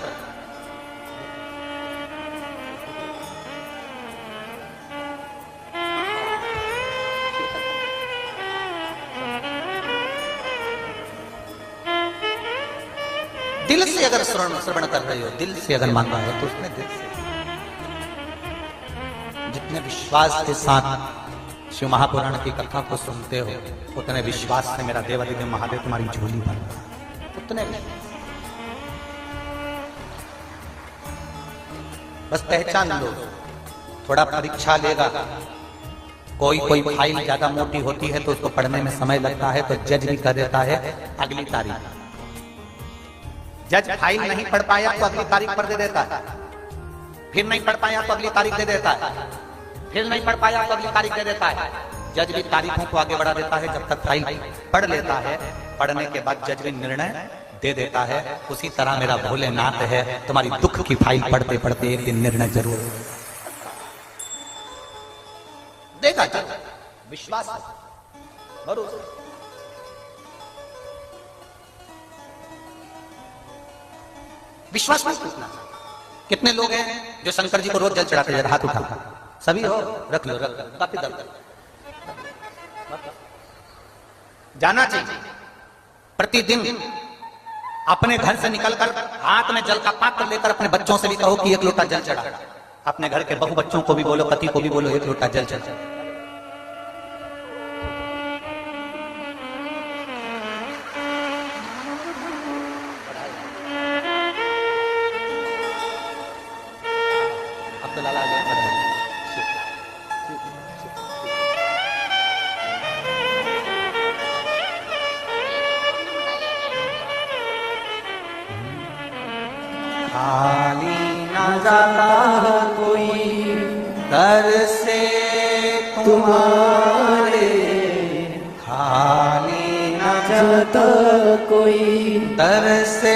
दिल से अगर श्रवण कर रहे हो, दिल से अगर मान रहे हो तो उसमें दिल से जितने विश्वास के साथ शिव महापुराण की कथा को सुनते हो उतने विश्वास से मेरा देवादिदेव महादेव तुम्हारी झोली भर उतने। बस पहचान लो, थोड़ा परीक्षा लेगा। कोई फाइल ज्यादा मोटी होती है तो उसको पढ़ने में समय लगता है तो जज भी कर देता है अगली तारीख। जज फाइल नहीं पढ़ पाया तो अगली तारीख पर दे देता है, फिर नहीं पढ़ पाया तो अगली तारीख दे देता है, फिर नहीं पढ़ पाया तो अगली तारीख दे देता है। जज भी तारीखों को आगे बढ़ा देता है जब तक फाइल पढ़ लेता है। पढ़ने के बाद जज भी निर्णय दे देता है। उसी तरह मेरा भोलेनाथ है, तुम्हारी दुख की फाइल पढ़ते पढ़ते एक दिन निर्णय जरूर देगा। विश्वास भरोसा। विश्वास नहीं टूटना। कितने लोग हैं जो शंकर जी को रोज जल चढ़ाते हैं? हाथ उठा। सभी हो? रख लो, रख लो। काफी दर्द जाना चाहिए। प्रतिदिन अपने घर से निकलकर हाथ में जल का पात्र लेकर अपने बच्चों से भी कहो कि एक लोटा जल चढ़ा। अपने घर के बहु बच्चों को भी बोलो, पति को भी बोलो, एक लोटा जल चढ़ा। अब तो लाला गया। खाली न जाता कोई दर से तुम्हारे, खाली न जाता कोई दर से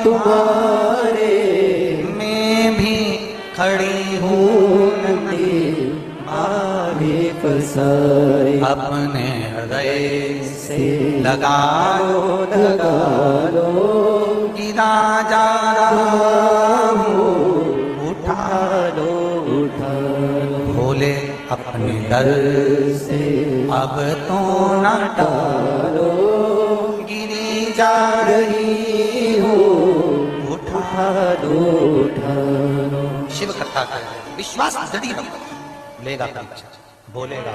तुम्हारे, मैं भी खड़ी हूँ मारे फसाए, अपने हृदय से लगा लो, गिरा जा रहा हूँ, उठा लो, भोले अपने दर से अब तो न टालो, गिरी जा रही हूँ, उठा लो। शिव कथा कर विश्वास जड़ी रखो, लेगा परीक्षा, बोलेगा।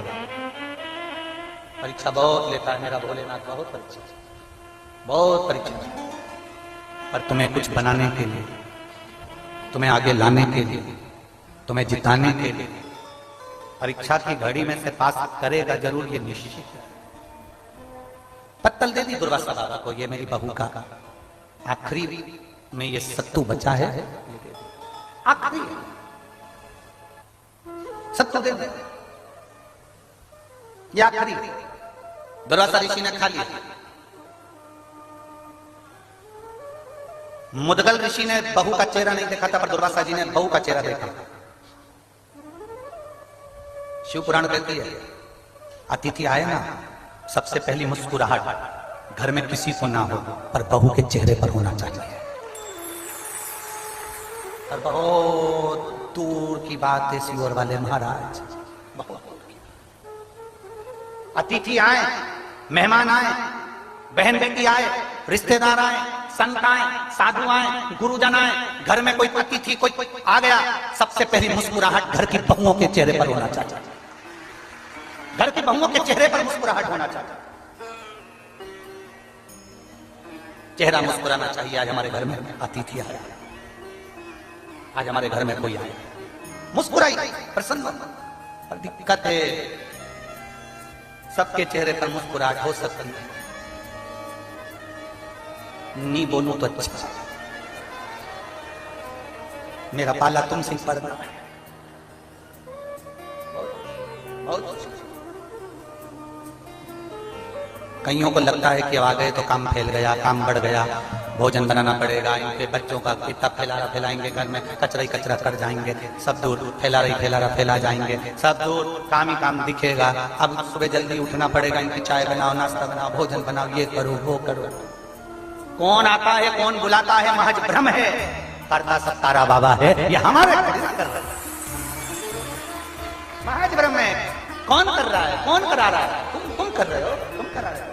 परीक्षा बहुत लेता है मेरा भोलेनाथ, बहुत परीक्षा, बहुत परीक्षा। पर तुम्हें कुछ बनाने के लिए, तुम्हें आगे लाने के लिए, तुम्हें जिताने के लिए परीक्षा की घड़ी में से पास करेगा जरूर, ये निश्चित है। पत्तल दे दी दुर्वासा बाबा को, ये मेरी बहू का आखिरी में ये सत्तू बचा है, आखिरी सत्तू दे दे, ये आखिरी। दुर्वासा ऋषि ने खा लिया। मुदगल ऋषि ने बहू का चेहरा नहीं देखा था, पर दुर्वासा जी ने बहू का चेहरा देखा। शिव पुराण कहती है, अतिथि आए ना, सबसे पहली मुस्कुराहट घर में किसी को ना हो, पर बहू के चेहरे पर होना चाहिए। और बहुत दूर की बात है सियोर वाले महाराज, बहुत दूर की। अतिथि आए, मेहमान आए, बहन बेटी आए, रिश्तेदार आए, संत आए, साधु आए, गुरुजन आए, घर में कोई अतिथि कोई आ गया, सबसे पहली मुस्कुराहट घर की बहुओं के चेहरे पर होना चाहिए। घर की बहुओं के चेहरे पर मुस्कुराहट होना चाहिए, चेहरा मुस्कुराना चाहिए। आज हमारे घर में अतिथि आया, आज हमारे घर में कोई आया, मुस्कुराई, प्रसन्न। पर दिक्कत है, सबके चेहरे पर मुस्कुराहट हो सकती है, नहीं बोलूं तो अच्छा। मेरा पाला तुमसे पर कईयों को लगता है कि आ गए तो काम फैल गया, काम बढ़ गया, भोजन बनाना पड़ेगा, इनके बच्चों का कितना फैलाएंगे, घर में कचरा ही कचरा कर जाएंगे, सब दूर फैला जाएंगे, सब दूर काम ही काम दिखेगा। अब सुबह जल्दी उठना पड़ेगा, इनकी चाय बनाओ, नाश्ता बनाओ, भोजन बनाओ, ये करो वो करो। कौन आता है, कौन बुलाता है, महज भ्रम है, करता सब तारा बाबा है। ये हमारे महज भ्रम है। कौन कर रहा है, कौन करा रहा है? तुम कर रहे हो, तुम करा रहे हो।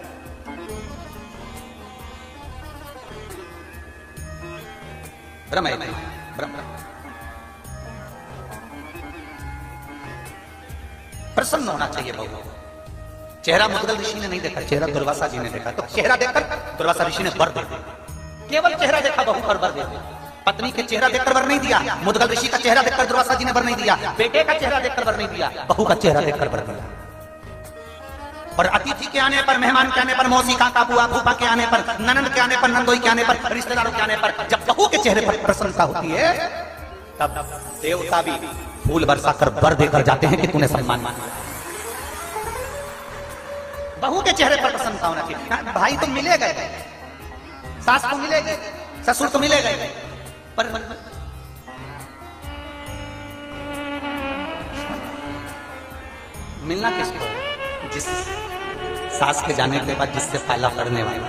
भ्रम है, भ्रम। प्रसन्न होना चाहिए बहु। चेहरा मुदगल ऋषि ने नहीं देखा, चेहरा दुर्वासा जी ने देखा। तो चेहरा देखकर दुर्वासा ऋषि ने वर दे दिया। केवल चेहरा देखा, बहू पर वर दे दिया। पत्नी के चेहरा देखकर वर नहीं दिया, मुदगल ऋषि का चेहरा देखकर दुर्वासा जी ने वर नहीं दिया, बेटे का चेहरा देखकर वर नहीं दिया, बहू का चेहरा देखकर वर दिया। और अतिथि के आने पर, मेहमान के आने पर, मौसी काका बुआ फूफा के आने पर, ननंद के आने पर, नंदोई के आने पर, रिश्तेदारों के आने पर, जब बहू के चेहरे पर प्रसन्नता होती है, तब देवता भी फूल बरसाकर वर देकर जाते हैं कि तूने सम्मान माना। बहू के चेहरे पर प्रसन्नता होना चाहिए। भाई तो मिले गए, सास तो मिले गए, ससुर तो मिले गए, पर मिलना किसको? जिस सास के जाने के बाद जिससे फायदा पड़ने वाला,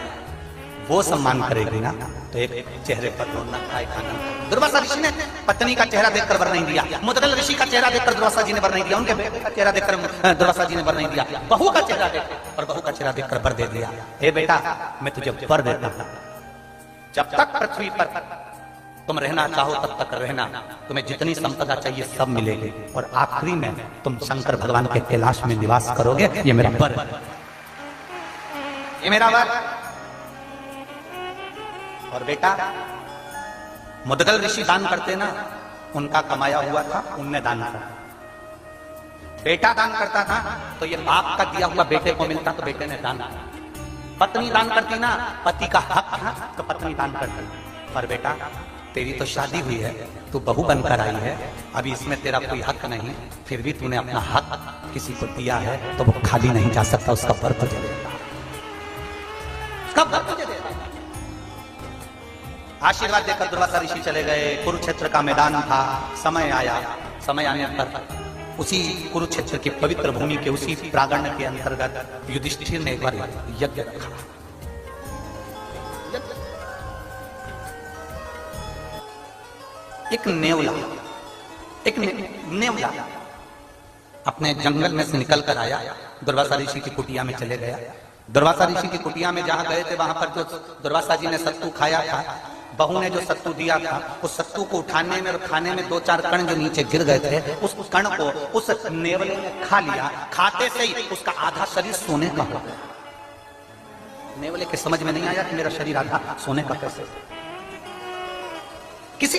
वो सम्मान करेगी ना तो एक चेहरे पर रौनक आए, आनंद। दुर्वासा ऋषि ने पत्नी का चेहरा देखकर वर नहीं दिया, मुद्गल ऋषि का चेहरा देखकर दुर्वासा जी ने वर नहीं दिया, उनके बेटे का चेहरा देखकर दुर्वासा जी ने वर नहीं दिया, बहू का चेहरा देख और बहू का चेहरा देखकर वर दे दिया। हे बेटा, मैं तुझे वर देता हूं, जब तक पृथ्वी पर तुम रहना चाहो तब तक रहना, तुम्हें जितनी संपदा चाहिए सब मिलेगी, और आखिरी में तुम शंकर भगवान के कैलाश में निवास करोगे। ये मेरा वर, ये मेरा वर। और बेटा, मुद्गल ऋषि दान करते ना, उनका कमाया हुआ था उनने दान करा। बेटा दान करता था तो ये बाप का दिया हुआ बेटे को मिलता तो बेटे ने दान किया। पत्नी दान करती ना, पति का हक था तो पत्नी दान करती। पर बेटा, तेरी तो शादी हुई है, तू बहू बनकर आई है, अभी इसमें तेरा कोई हक नहीं, फिर भी तूने अपना हक किसी को दिया है तो वो खाली नहीं जा सकता, उसका वर तुझे देगा, उसका वर तुझे देगा। आशीर्वाद देकर दुर्वासा ऋषि चले गए। कुरुक्षेत्र का मैदान था, समय आया, समय आने पर उसी कुरुक्षेत्र की पवित्र भूमि के उसी प्रांगण के अंतर्गत युधिष्ठिर ने एक बार यज्ञ रखा। एक नेवला अपने जंगल में से निकल कर आया, दुर्वासा ऋषि की कुटिया में चले गया। दुर्वासा ऋषि की कुटिया में जहां गए थे वहां पर जो दुर्वासा जी ने सत्तू खाया था, बहू ने जो सत्तू दिया था, उस सत्तू को उठाने में और खाने में 2-4 कण जो नीचे गिर गए थे, उस कण को उस नेवले ने खा लिया। खाते से ही उसका आधा शरीर सोने का हो गया। नेवले के समझ में नहीं आया कि मेरा शरीर आधा सोने का कैसे। किसी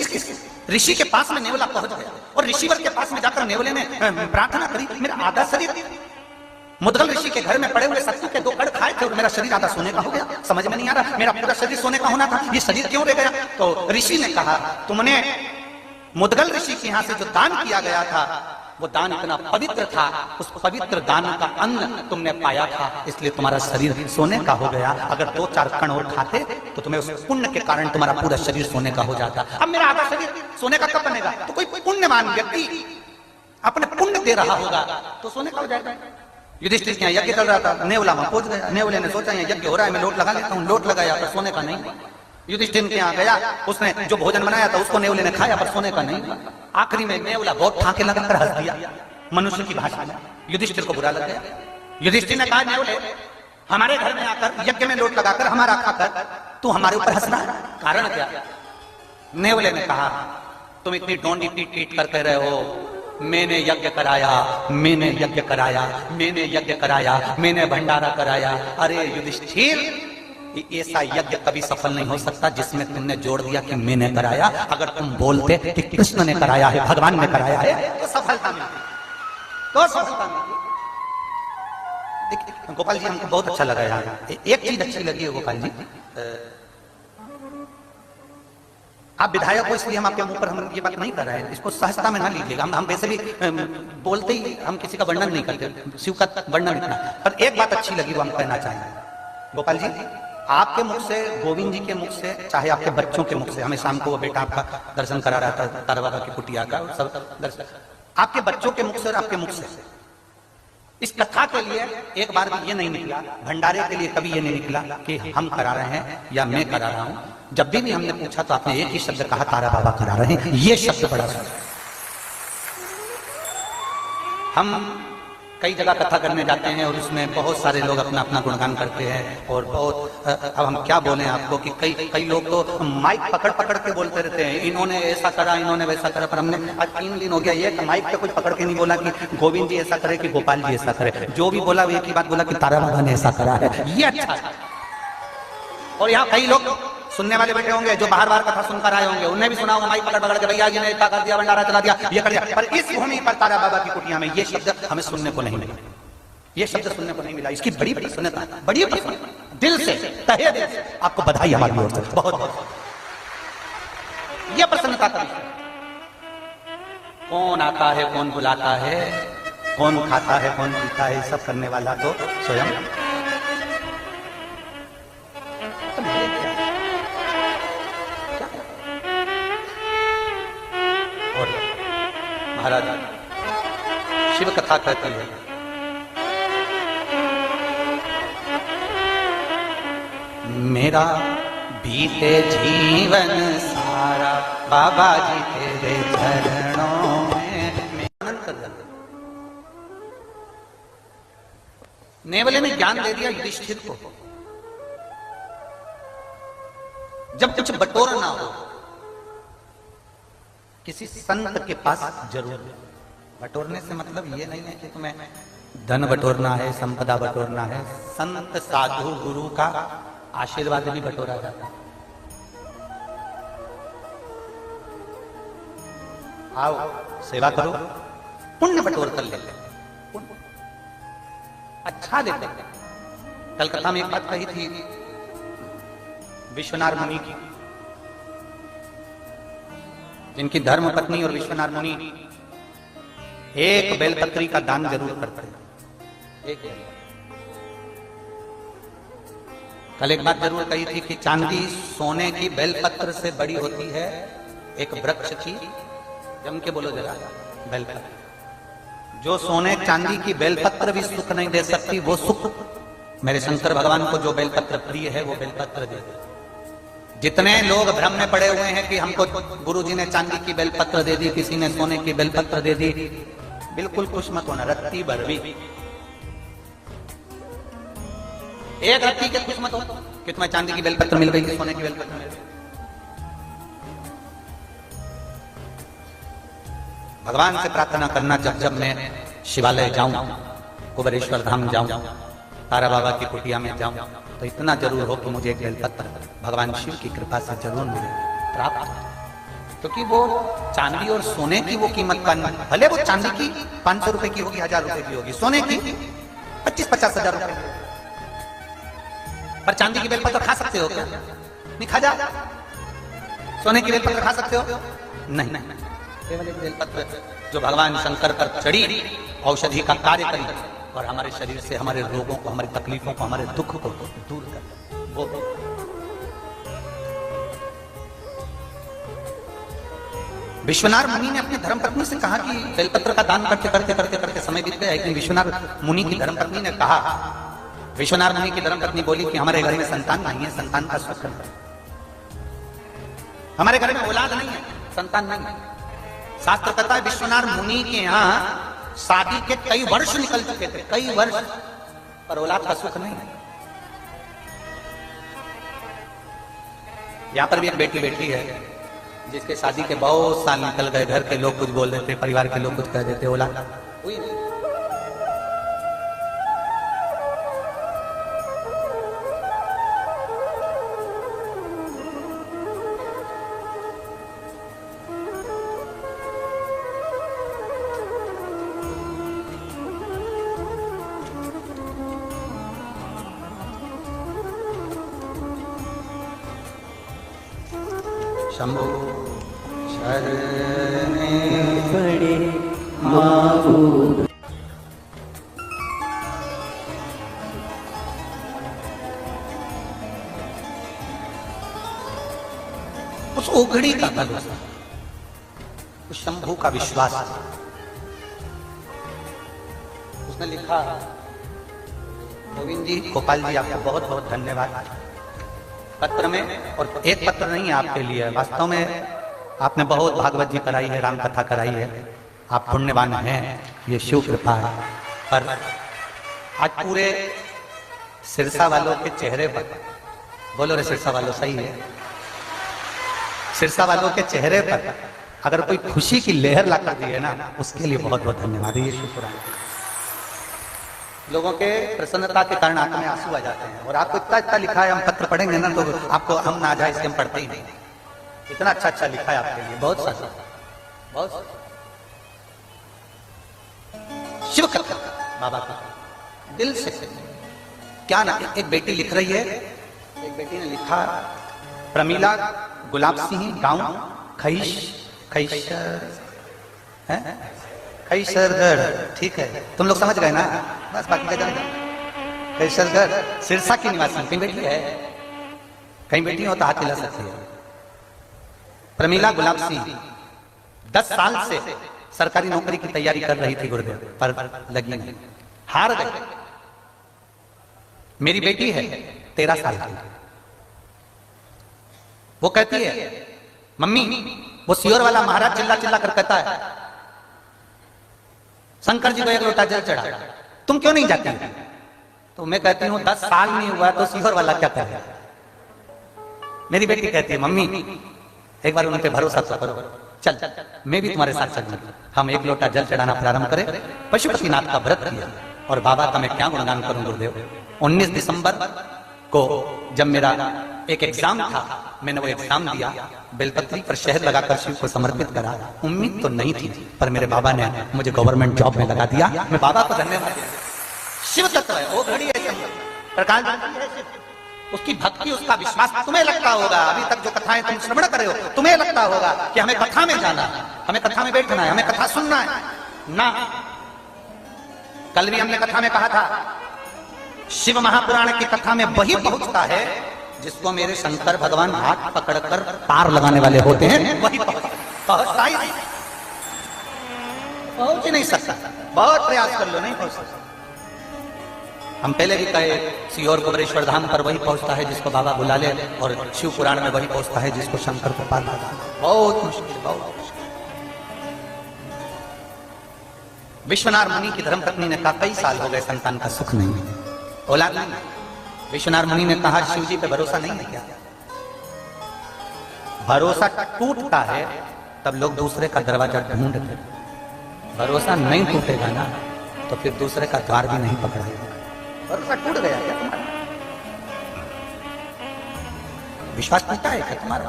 ऋषि के पास में नेवला पहुंच गया और ऋषिवर के पास में जाकर नेवले ने प्रार्थना करी, मेरा आधा शरीर मुद्गल ऋषि के घर में पड़े हुए सत्तू के 2 कण खाए थे और मेरा शरीर आधा सोने का हो गया। समझ में नहीं आ रहा, मेरा पूरा शरीर सोने का होना था, ये शरीर क्यों रह गया? तो ऋषि ने कहा, तुमने मुद्गल ऋषि के यहां से जो दान किया गया था वो दान इतना पवित्र था, उस पवित्र दान का अन्न तुमने पाया था, इसलिए तुम्हारा शरीर सोने का हो गया। अगर 2-4 कण और खाते तो तुम्हें उस पुण्य के कारण तुम्हारा पूरा शरीर सोने का हो जाता। अब मेरा आधा शरीर सोने का कब बनेगा? तो कोई पुण्यवान व्यक्ति अपने पुण्य दे रहा होगा तो सोने का हो जाएगा। युधिष्ठिर के यहाँ यज्ञ चल रहा था, नेवला वहां पहुंच गया। नेवले ने सोचा यहाँ यज्ञ हो रहा है, मैं लोट लगा लेता हूँ। लोट लगाया पर सोने का नहीं। युधिष्ठिर के यहाँ गया, उसने जो भोजन बनाया था उसको नेवले ने खाया पर सोने का नहीं। आखिरी में नेवला बहुत ठाके लगाकर हंस दिया मनुष्य की भाषा में। युधिष्ठिर को बुरा लग गया। युधिष्ठिर ने कहा, नेवले, हमारे घर में आकर यज्ञ में लोट लगाकर हमारा खाकर तू हमारे ऊपर हंस रहा है, कारण क्या? नेवले ने कहा, तुम इतनी डोंडी पीट कर कह रहे हो मैंने यज्ञ कराया, मैंने यज्ञ कराया, मैंने यज्ञ कराया, मैंने भंडारा कराया। अरे युधिष्ठिर, ऐसा यज्ञ कभी सफल नहीं हो सकता जिसमें तुमने जोड़ दिया कि मैंने कराया। अगर तुम बोलते कि कृष्ण ने कराया है, भगवान ने कराया है, तो सफलता मिलती, तो सफलता मिलती। गोपाल जी, हमको बहुत अच्छा लगा यार, एक चीज अच्छी लगी है गोपाल जी, आप विधायक हो इसलिए हम आपके मुंह पर हम ये बात नहीं कर रहे हैं, इसको सहजता में ना लीजिएगा। हम वैसे भी बोलते ही हम किसी का वर्णन नहीं करते, शिव का वर्णन इतना। पर एक बात अच्छी लगी वो हम कहना चाहेंगे। गोपाल जी, आपके मुख से, गोविंद जी के मुख से, चाहे आपके बच्चों के मुख से, हमें शाम को वो बेटा आपका दर्शन करा रहा था तारा बाबा की कुटिया का, सब दर्शन आपके बच्चों के मुख से और आपके मुख से इस कथा के लिए एक बार भी ये नहीं निकला, भंडारे के लिए कभी ये नहीं निकला कि हम करा रहे हैं या मैं करा रहा हूं। जब भी हमने पूछा तो आपने एक ही शब्द कहा, तारा बाबा करा रहे हैं। ये शब्द बड़ा सुंदर। हम कई जगह कथा करने जाते हैं और उसमें बहुत सारे लोग अपना अपना गुणगान करते हैं और बहुत, अब हम क्या बोलें आपको कि कई लोग तो माइक पकड़ के बोलते रहते हैं, इन्होंने ऐसा करा, इन्होंने वैसा करा। पर हमने आज 3 दिन हो गया ये माइक पे कुछ पकड़ के नहीं बोला कि गोविंद जी ऐसा करे कि गोपाल जी ऐसा करे। जो भी बोला वो एक ही बात बोला कि तारा बाबा ने ऐसा करा है। ये अच्छा है। और यहाँ कई लोग सुनने वाले बैठे होंगे जो बाहर कथा सुनकर आए होंगे, उन्हें भी सुना होगा माइक पकड़ के, भैया जी ने ऐसा कर दिया, भंडारा चला दिया, ये कर दिया। पर इस भूमि पर तारा बाबा की कुटिया में ये शब्द हमें सुनने को नहीं मिला, ये शब्द सुनने को नहीं मिला। इसकी बड़ी प्रसन्नता, बड़ी प्रसन्नता, दिल से, तहे दिल से आपको बधाई हमारी ओर से, बहुत बहुत। ये प्रसन्नता का विषय। कौन आता है, कौन बुलाता है, कौन खाता है, कौन पीता है, सब करने वाला तो स्वयं। महाराज शिव कथा कहती है, मेरा बीते जीवन सारा बाबा जी तेरे चरणों में आनंद कर जाते। नेवले ने ज्ञान दे दिया युधिष्ठिर को। जब कुछ बटोरा ना हो किसी संत के पास जरूर। बटोरने से मतलब ये नहीं है कि तुम्हें धन बटोरना है, संपदा बटोरना है। संत साधु गुरु का आशीर्वाद भी बटोरा जाता है। आओ सेवा करो, पुण्य बटोर कर ले, अच्छा देते। कलकत्ता में एक बात कही थी विश्वनाथ मुनि की, जिनकी धर्म पत्नी और विश्वनाथ मुनि एक बेलपत्री का दान जरूर करते हैं। एक कल एक बात जरूर कही थी कि चांदी सोने की बेलपत्र से बड़ी होती है एक वृक्ष की, जम के बोलो जरा, बेलपत्र। जो सोने चांदी की बेलपत्र भी सुख नहीं दे सकती, वो सुख मेरे शंकर भगवान को जो बेलपत्र प्रिय है वो बेलपत्र दे दे। जितने लोग भ्रम में पड़े हुए हैं कि हमको गुरुजी ने चांदी की बेलपत्र दे दी, किसी ने सोने की बेलपत्र दे दी, बिल्कुल खुश मत होना। रत्ती भर भी एक रत्ती के खुश मत हो कि तुम्हें चांदी की बेलपत्र मिल गई, सोने की बेलपत्र मिल गई। भगवान से प्रार्थना करना, जब जब मैं शिवालय जाऊं, कुबेरेश्वर धाम जाऊं, तारा बाबा की कुटिया में जाऊं, तो इतना जरूर हो कि मुझे एक बेलपत्र भगवान शिव की कृपा से जरूर मिले प्राप्त। क्योंकि वो चांदी और सोने की वो कीमत का, भले वो चांदी की 500 रुपए की होगी, 1000 रुपए की होगी, सोने की 25-50 हजार रुपए। पर चांदी की बेलपत्र खा सकते हो क्या? नहीं खा जा। सोने की बेलपत्र खा सकते हो? नहीं। केवल एक बेलपत्र जो भगवान शंकर पर चढ़ी, औषधि का कार्य करी और हमारे शरीर से हमारे रोगों को, हमारी तकलीफों को, हमारे दुख को दूर कर, वो विश्वनाथ मुनि ने अपनी धर्मपत्नी से कहा कि बेलपत्र का दान करते करते करते करते समय बीत गया। लेकिन विश्वनाथ मुनि की धर्मपत्नी ने कहा, विश्वनाथ मुनि की धर्मपत्नी बोली कि हमारे घर में संतान नहीं है, संतान का सुख है। हमारे घर में औलाद नहीं है, संतान नहीं है। शास्त्र कहता है विश्वनाथ मुनि के यहाँ शादी के कई वर्ष निकल चुके थे, कई वर्ष, पर औलाद का सुख नहीं है। यहां पर भी एक बेटी बैठी है जिसके शादी के बहुत साल निकल गए। घर के लोग कुछ बोल देते, परिवार के लोग कुछ कह देते, औलाद हुई नहीं। शंभो शरणे पड़े माबूद। उस ओघड़ी का भरोसा, उस शंभू का विश्वास। उसने लिखा, गोविंद जी, गोपाल जी, आपको बहुत बहुत धन्यवाद। पत्र में, और एक पत्र नहीं है आपके लिए, वास्तव में आपने बहुत भागवत जी कराई है, राम कथा कराई है, आप पुण्यवान हैं, ये शिव कृपा है। पर आज पूरे सिरसा वालों के चेहरे पर, बोलो रे सिरसा वालों, सही है, सिरसा वालों के चेहरे पर अगर कोई खुशी की लहर ला कर दी है ना, उसके लिए बहुत बहुत धन्यवाद। ये शुक्र है। लोगों के प्रसन्नता के कारण आंखों में आंसू आ जाते हैं। और आपको इतना इतना लिखा है, हम पत्र पढ़ेंगे ना तो आपको हम ना जाए इसके हम पढ़ते ही नहीं। इतना अच्छा अच्छा लिखा है आपके लिए, बहुत सारा, बहुत सारा। शिव कथा बाबा का दिल से क्या ना। एक बेटी लिख रही है, एक बेटी ने लिखा, प्रमीला गुलाब सिंह, गांव खैसरगढ़, ठीक है, तुम लोग समझ गए ना, बस बाकी का जान। खैसरगढ़ सिरसा की निवासी। कहीं बेटी है, कहीं बेटी हो तो हाथ हिला सकती है। प्रमीला गुलाब सिंह 10 साल से सरकारी नौकरी की तैयारी कर रही थी गुरुदेव, पर लगी नहीं, हार गई। मेरी बेटी है 13 साल की, वो कहती है मम्मी वो सियोर वाला महाराज चिल्ला चिल्ला कर कहता है शंकर जी को 1 लोटा जल चढ़ा, तुम क्यों नहीं जाती? तो मैं कहती हूँ 10 साल नहीं हुआ तो सियोर वाला क्या करे। मेरी बेटी कहती है मम्मी एक बार उन पे भरोसा तो करो, चल मैं भी तुम्हारे साथ चलूंगी, हम 1 लोटा जल चढ़ाना प्रारंभ करें। पशुपतिनाथ का व्रत किया और बाबा का मैं क्या गुणगान करूं गुरुदेव। 19 दिसंबर को जब मेरा एक एग्जाम था, मैंने वो एग्जाम दिया, बेलपत्री पर शहद लगाकर शिव को समर्पित करा। उम्मीद तो नहीं थी पर मेरे बाबा ने मुझे गवर्नमेंट जॉब में लगा दिया। मैं बाबा को धन्यवाद। शिव तत्व है, वो घड़ी है प्रकाश है शिव। उसकी भक्ति, उसका विश्वास। तुम्हें लगता होगा अभी तक जो कथाएं तुम श्रवण कर रहे हो, तुम्हें लगता होगा कि हमें कथा में जाना, हमें कथा में बैठना है, हमें कथा सुनना है ना। कल भी हमने कथा में कहा था शिव महापुराण की कथा में वही पहुंचता है जिसको मेरे शंकर भगवान हाथ पकड़कर पार लगाने वाले होते हैं, वही पहुंचता ही नहीं, पहुंच ही नहीं सकता। बहुत प्रयास कर लो, नहीं पहुंच सकता। हम पहले भी कहे सियोर कुबरेश्वर धाम पर वही पहुंचता है जिसको बाबा बुला ले, और शिव पुराण में वही पहुंचता है जिसको शंकर को पार लगाना। बहुत मुश्किल, बहुत मुश्किल। विश्वनाथ मुनि की धर्मपत्नी ने कहा कई साल हो गए संतान का सुख नहीं है, औलाद नहीं। विश्वनाथ मुनि ने कहा शिव जी पे भरोसा नहीं है क्या? भरोसा टूटता है तब लोग दूसरे का दरवाजा ढूंढते, भरोसा नहीं टूटेगा ना तो फिर दूसरे का द्वार भी नहीं पकड़ाएगा। भरोसा टूट गया क्या तुम्हारा? विश्वास टूटा है क्या तुम्हारा?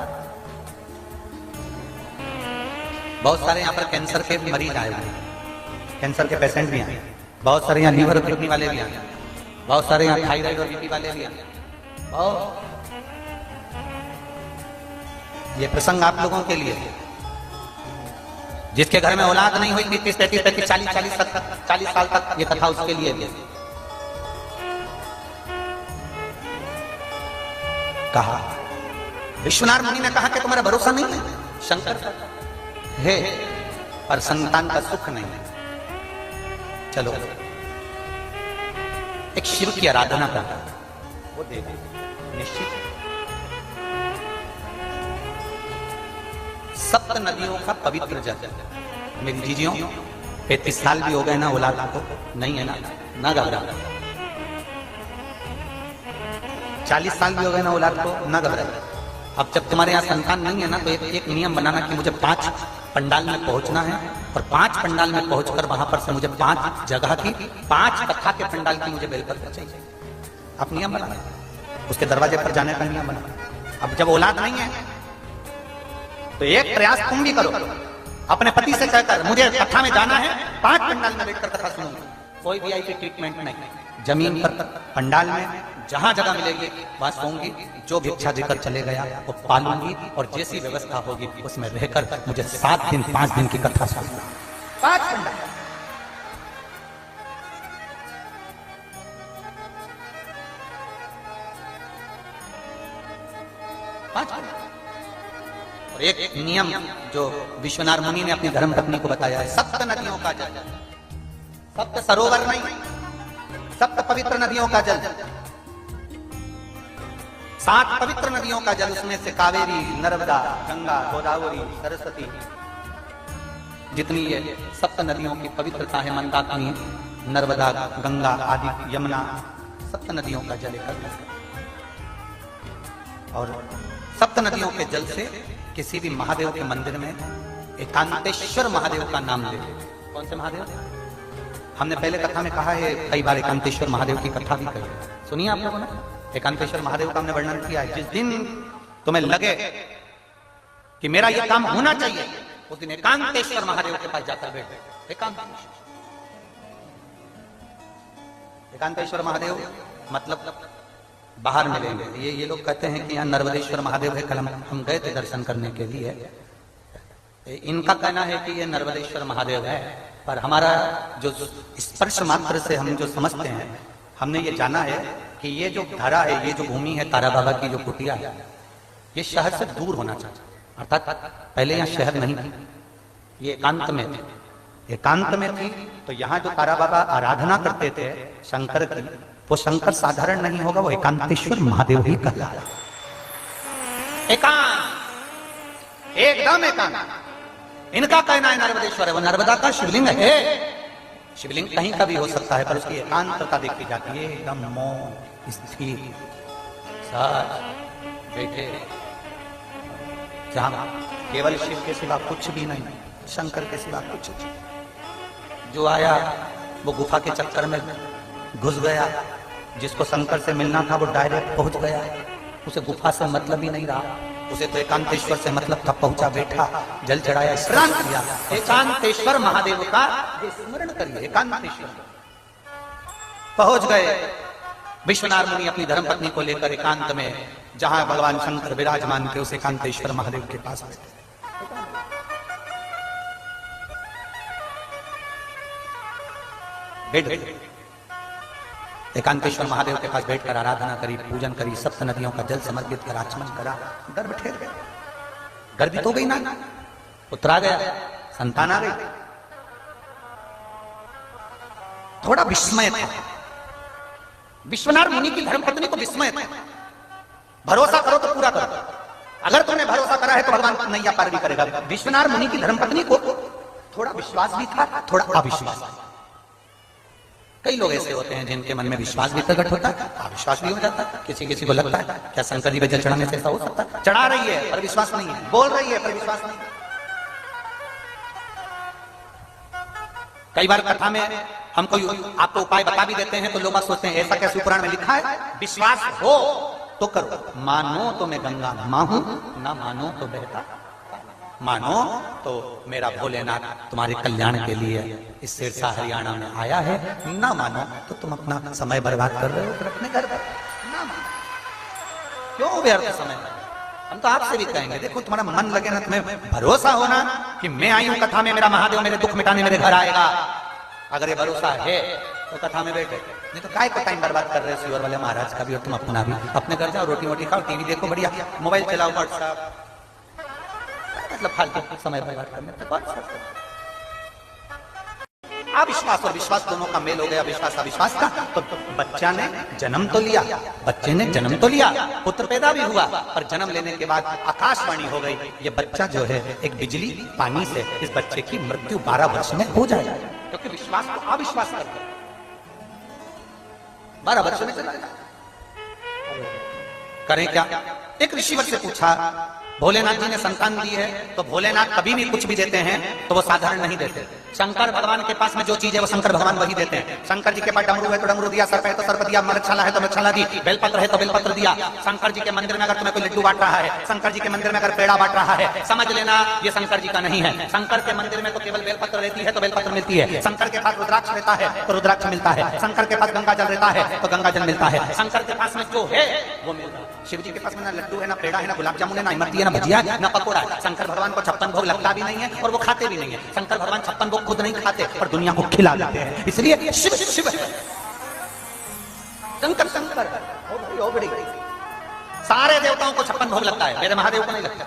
बहुत सारे यहाँ पर कैंसर के मरीज आए हुए, कैंसर के पेशेंट भी आए, बहुत सारे यहाँ लीवर किडनी वाले भी आए, बहुत सारे यहाँ थायराइड और बीपी वाले भी आए। बहुत ये प्रसंग आप लोगों के लिए, जिसके घर में औलाद नहीं हुई 30, 33, 40 साल तक ये कथा उसके लिए कहा। विश्वनाथ मुनि ने कहा कि तुम्हारा भरोसा नहीं है, शंकर है पर संतान का सुख नहीं है। चलो एक शिव की आराधना करता वो दे निश्चित। सप्त नदियों का पवित्र जल। मेरी जीजियों 35 साल भी हो गए ना औलाद को, नहीं है ना घबरा। 40 साल भी हो गए ना औलाद को, ना घबरा। अब जब तुम्हारे यहाँ संतान नहीं है ना तो एक नियम बनाना कि मुझे 5 पंडाल में पहुंचना है, और 5 पंडाल में पहुंचकर वहां पर से मुझे 5 जगह की 5 कथा के पंडाल की मुझे बेलपत्र चाहिए। आप नियम बनाना, उसके दरवाजे पर जाने का नियम बनाना। अब जब औलाद नहीं है तो एक प्रयास तुम भी करो, अपने पति से कहकर मुझे कथा में जाना है, 5 पंडाल में बैठकर कथा सुनूंगा। कोई वीआईपी ट्रीटमेंट नहीं, जमीन पर पंडाल में जहां जगह मिलेगी वहां सोऊंगी, जो भिक्षा देकर चले गया वो पालूंगी, और जैसी व्यवस्था होगी उसमें रहकर मुझे 7 दिन 5 दिन की कथा सुनना। 5 पंडाल, 5 पंडाल। और एक नियम जो विश्वनाथ मुनि ने अपनी धर्मपत्नी को बताया है, 7 नदियों का जल, 7 सरोवर नहीं, 7 पवित्र नदियों का जल, 7 पवित्र नदियों का जल, उसमें से कावेरी, नर्मदा, गंगा, गोदावरी, सरस्वती, जितनी ये 7 नदियों की पवित्रता है, मंदाकिनी, नर्मदा, गंगा आदि, यमुना, 7 नदियों का जल एकत्र। और 7 नदियों के जल से किसी भी महादेव के मंदिर में एकांतेश्वर महादेव का नाम ले। कौन से महादेव? हमने पहले कथा में कहा है, कई बार एकांतेश्वर महादेव की कथा भी कही, सुनिए आप लोगों ने। एकांतेश्वर महादेव का हमने वर्णन किया है। जिस दिन तुम्हें लगे कि मेरा यह काम होना चाहिए, उस दिन एकांतेश्वर महादेव के पास जाकर बैठे। एकांतेश्वर महादेव मतलब बाहर मिलेंगे। ये लोग कहते हैं कि यहाँ नर्मदेश्वर महादेव है, कल हम गए थे दर्शन करने के लिए। इनका कहना है कि ये नर्मदेश्वर महादेव है, पर हमारा जो स्पर्श मात्र से हम जो समझते हैं, हमने ये जाना है कि ये जो धरा है, ये जो भूमि है तारा बाबा की जो कुटिया है, ये शहर से दूर होना चाहिए। अर्थात पहले यहाँ शहर नहीं थी, ये एकांत में थी। एकांत में थी तो यहाँ जो तारा बाबा आराधना करते थे शंकर की, वो शंकर साधारण नहीं होगा, वो एकांतेश्वर महादेव ही कहलाता। एकांत, एकदम एकांत। इनका कहना है नर्मदेश्वर है, वो नर्मदा का शिवलिंग है। शिवलिंग कहीं का भी हो सकता है, पर उसकी एकांतता देखी जाती है, एकदम मौन स्थिर साथ बैठे, जहां केवल शिव के सिवा कुछ भी नहीं, शंकर के सिवा कुछ नहीं। जो आया वो गुफा के चक्कर में घुस गया, जिसको शंकर से मिलना था वो डायरेक्ट पहुंच गया, उसे गुफा से मतलब ही नहीं रहा, उसे तो एकांतेश्वर से मतलब था। पहुंचा, बैठा, जल चढ़ाया, स्नान किया। एकांतेश्वर महादेव का स्मरण करिए, एकांतेश्वर पहुंच गए। विश्वनाथ मुनि अपनी धर्मपत्नी को लेकर एकांत में, जहां भगवान शंकर विराजमान थे, उस एकांतेश्वर महादेव के पास बैठे। एकांतेश्वर महादेव के पास बैठकर आराधना करी, पूजन करी, सप्त नदियों का जल समर्पित कर आचमन करा। गर्भ ठहर गया, गर्भित हो गई ना, पुत्र आ गया, संतान आ गई। थोड़ा विस्मय था, विश्वनाथ मुनि की धर्मपत्नी को विस्मय था। भरोसा करो तो पूरा करो, अगर तुमने भरोसा करा है तो भगवान नैया पार भी करेगा। विश्वनाथ मुनि की धर्मपत्नी को थोड़ा विश्वास भी था, थोड़ा अविश्वास। कई लोग ऐसे होते हैं जिनके मन में विश्वास भी प्रकट होता है, अविश्वास भी हो जाता है। किसी किसी को लगता है क्या शंकर जी पे जल चढ़ाने से ऐसा हो सकता है? चढ़ा रही है पर विश्वास नहीं है, बोल रही है पर विश्वास नहीं है। कई बार कथा में हम कोई आपको उपाय बता भी देते हैं तो लोग सोचते हैं ऐसा कैसे पुराण में लिखा है? विश्वास हो तो करो, मानो तो मैं गंगा मां हूं, ना मानो तो बहता। मानो तो मेरा भोलेनाथ तुम्हारे कल्याण के लिए इस सिरसा हरियाणा में आया है, ना मानो तो तुम अपना समय बर्बाद कर रहे हो फिर अपने घर पर। ना मानो, क्यों व्यर्थ समय? हम तो आपसे भी कहेंगे, देखो तुम्हारा मन लगे ना, तुम्हें भरोसा होना कि मैं आई हूं कथा में, मेरा महादेव मेरे दुख मिटाने मेरे घर आएगा, अगर ये भरोसा है तो कथा में बैठे, नहीं तो काय को टाइम बर्बाद कर रहे हो सियोर वाले महाराज का भी और तुम अपना भी। अपने घर जाओ, रोटी वोटी खाओ, टीवी देखो बढ़िया, मोबाइल चलाओ, व्हाट्सएप, मतलब फालतू समय बर्बाद करने तक बात। अविश्वास और विश्वास दोनों का मेल हो गया, विश्वास अविश्वास का। तो बच्चा ने जन्म तो लिया, बच्चे ने जन्म तो लिया, पुत्र पैदा भी हुआ, पर जन्म लेने के बाद आकाशवाणी हो गई, ये बच्चा जो है एक बिजली पानी से, इस बच्चे की मृत्यु 12 वर्ष में हो जाएगी, क्योंकि विश्वास को अविश्वास कर दिया। 12 वर्ष में चला जाए, करें क्या? एक ऋषिवर से पूछा, भोलेनाथ जी ने संतान दी है तो भोलेनाथ कभी भी कुछ भी देते हैं तो वो साधारण नहीं देते। शंकर भगवान के पास में जो चीज है वो शंकर भगवान वही देते हैं। शंकर जी के पास डमरू है तो डमरू दिया, सर्प है तो सर्प दिया, मृगशाला है तो मृगशाला दी, बेलपत्र है तो बेलपत्र दिया। शंकर जी के मंदिर में अगर तुम्हें कोई लड्डू बांट रहा है, शंकर जी के मंदिर में अगर पेड़ा बांट रहा है, समझ लेना ये शंकर जी का नहीं है। शंकर के मंदिर में तो केवल बेलपत्र रहती है तो बेलपत्र मिलती है, शंकर के पास रुद्राक्ष रहता है तो रुद्राक्ष मिलता है, शंकर के पास गंगा जल रहता है तो गंगा जल मिलता है, शंकर के पास में जो है वो मिलता है। शिव जी के पास में ना लड्डू है, ना पेड़ा है, ना गुलाब जामुन है, ना इमरती है, ना भजिया है, ना पकोड़ा है। शंकर भगवान को 56 भोग लगता भी नहीं है और वो खाते भी नहीं है। शंकर भगवान 56 भोग खुद नहीं खाते और दुनिया को खिला देते हैं, इसलिए शिव शिव शंकर शंकर हो बड़ी। सारे देवताओं को 56 भोग लगता है, मेरे महादेव को नहीं लगता।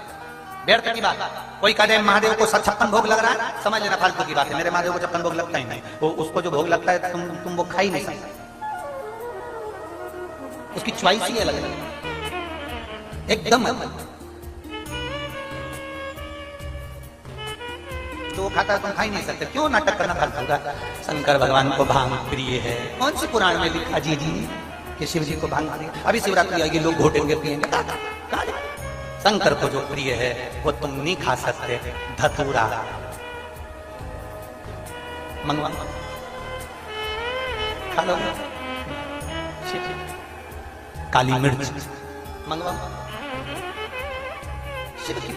व्यर्थ की बात। कोई कहे महादेव को 56 भोग लग रहा है, समझ लेना फालतू की बात है। मेरे महादेव को 56 भोग लगता ही नहीं, वो उसको जो भोग लगता है तुम वो खा ही नहीं सकते, उसकी च्वाइस ही अलग है एकदम। जो वो खाता है तुम खा ही नहीं सकते, क्यों नाटक करना फालतू का? शंकर भगवान को भांग प्रिय है, कौन सी पुराण में लिखा जी कि शिव जी को भांग प्रिय? अभी शिवरात्रि आएगी, लोग घोटेंगे पिएंगे। शंकर को जो प्रिय है वो तुम नहीं खा सकते। धतूरा मंगवा खा लो, काली मिर्च मंगवा, शिव की।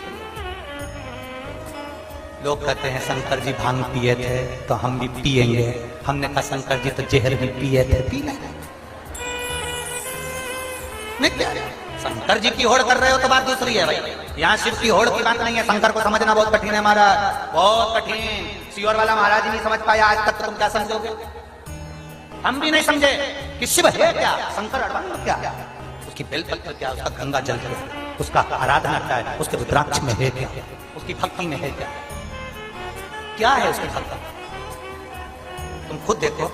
लोग कहते हैं शंकर जी भांग पिए थे तो हम भी पिएंगे। हमने कहा शंकर जी तो जहर भी पिए थे, पी लें। शंकर जी की होड़ कर रहे हो तो बात दूसरी है भाई, यहाँ शिव की होड़ की बात नहीं है। शंकर को समझना बहुत कठिन है हमारा, बहुत कठिन। सियोर वाला महाराज नहीं समझ पाया आज तक, तो तुम क्या समझोगे? हम भी नहीं समझे कि शिव है क्या, शंकर अड़वांग क्या, उसकी बेलपत्र क्या, उसका गंगा जल क्या, उसका आराधना क्या है, उसके रुद्राक्ष में है क्या, उसकी भक्ति में है क्या है उसकी भक्ति? तुम खुद देखो,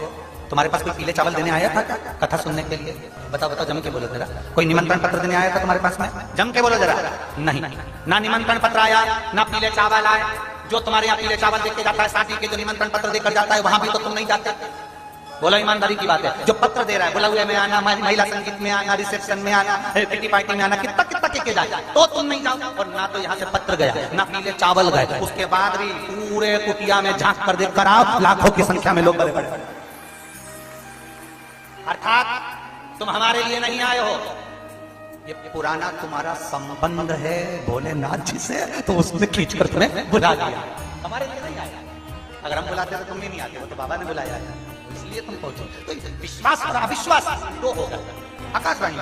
तुम्हारे पास कोई पीले चावल देने आया था क्या कथा सुनने के लिए? बताओ बताओ, जम के बोलो जरा। कोई निमंत्रण पत्र देने आया था तुम्हारे पास में? जम के बोलो जरा। नहीं, ना निमंत्रण पत्र आया, ना पीले चावल आए। जो तुम्हारे यहाँ पीले चावल देके जाता है, शादी के जो निमंत्रण पत्र देकर जाता है, वहां भी तो तुम नहीं जाते। बोलो, ईमानदारी की बात है। जो पत्र दे रहा है, बोला हुए में आना, महिला संगीत में आना, रिसेप्शन में आना, किटी पार्टी में आना, कितना कितना के जाए, तो तुम नहीं जाओ। और ना तो यहाँ से पत्र गया, ना पीले चावल गए। उसके बाद भी पूरे कुटिया में झांक कर देखकर आप लाखों की संख्या में लोग बड़े बड़े। अर्थात तुम हमारे लिए नहीं आए हो, ये पुराना तुम्हारा संबंध है भोलेनाथ जी से, तो उसने खींचकर तुम्हें बुला लिया। हमारे लिए नहीं आया। अगर हम बुलाते तो तुम भी नहीं आते, वो तो बाबा ने बुलाया है, इसलिए तुम पहुंचे। तो विश्वास और अविश्वास दो होगा। आकाशवाणी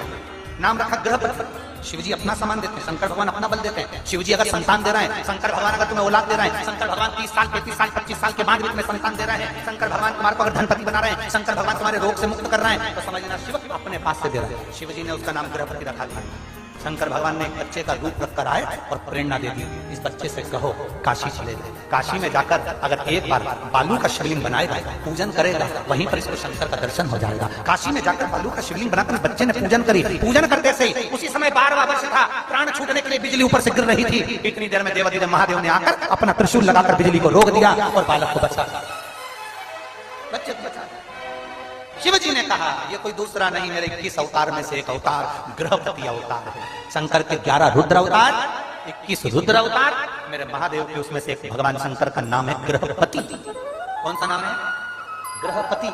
नाम रखा ग्रहपति। शिव जी अपना सामान देते हैं, शंकर भगवान अपना बल देते हैं। शिव जी अगर संतान दे रहे हैं, शंकर भगवान अगर तुम्हें औलाद दे रहे हैं, शंकर भगवान 30 साल 35 साल 25 साल के बाद भी तुम्हें संतान दे रहे हैं, शंकर भगवान तुम्हारे को अगर धनपति बना रहे हैं, शंकर भगवान तुम्हारे रोग से मुक्त कर रहे हैं, तो समझना शिव अपने पास से दे रहे हैं। शिव जी ने उसका नाम ग्रहपति रखा था। शंकर भगवान ने एक बच्चे का रूप रखकर आए और प्रेरणा दे दी, इस बच्चे से कहो काशी चले जाए। काशी में जाकर अगर एक बार बालू का शिवलिंग बनाएगा, पूजन करेगा, वहीं पर इसको शंकर का दर्शन हो जाएगा। काशी में जाकर बालू का शिवलिंग बनाकर बच्चे ने पूजन करी। पूजन करते से उसी समय 12वां वर्ष था, प्राण छूटने के लिए बिजली ऊपर से गिर रही थी। इतनी देर में देवाधिदेव महादेव ने आकर अपना त्रिशूल लगाकर बिजली को रोक दिया और बालक को बचा, बच्चे को बचा। शिव जी ने कहा, ये कोई दूसरा नहीं, मेरे 21 अवतार में से एक अवतार ग्रहपति अवतार है। शंकर के 11 रुद्र अवतार, 21 रुद्र अवतार, मेरे महादेव के उसमें से एक भगवान शंकर का नाम है ग्रहपति। कौन सा नाम है? ग्रहपति।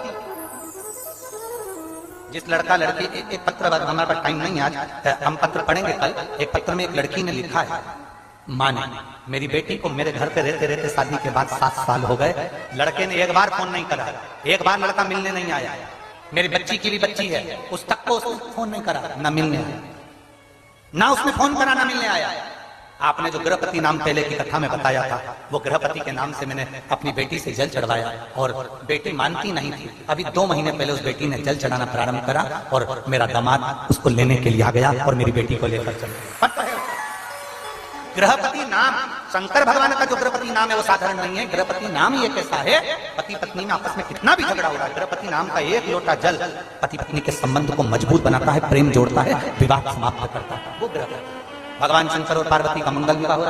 जिस लड़का लड़की, एक पत्र, हमारे पास टाइम नहीं आज, हम पत्र पढ़ेंगे कल। एक पत्र में एक लड़की ने लिखा है, माने मेरी बेटी को मेरे घर पे रहते रहते शादी के बाद 7 साल हो गए, लड़के ने एक बार फोन नहीं करा, एक बार लड़का मिलने नहीं आया। मेरी बच्ची की भी बच्ची है, उस तक को फोन नहीं करा, ना मिलने आया, ना उसने फोन करा, ना मिलने आया। आपने जो ग्रहपति नाम पहले की कथा में बताया था, वो ग्रहपति के नाम से मैंने अपनी बेटी से जल चढ़वाया और बेटी मानती नहीं थी। अभी 2 महीने पहले उस बेटी ने जल चढ़ाना प्रारंभ करा और मेरा दामाद उसको लेने के लिए आ गया और मेरी बेटी को लेकर चला। ग्रहपति नाम, शंकर भगवान का जो ग्रहपति नाम है वो साधारण नहीं है। ग्रहपति नाम ही एक ऐसा है, पति पत्नी में आपस में कितना भी झगड़ा हो रहा है, ग्रहपति नाम का एक लोटा जल पति पत्नी के संबंध को मजबूत बनाता है, प्रेम जोड़ता है, विवाह समाप्त करता है, वो ग्रहपति। भगवान शंकर और पार्वती का मंगल विवाह हो रहा है।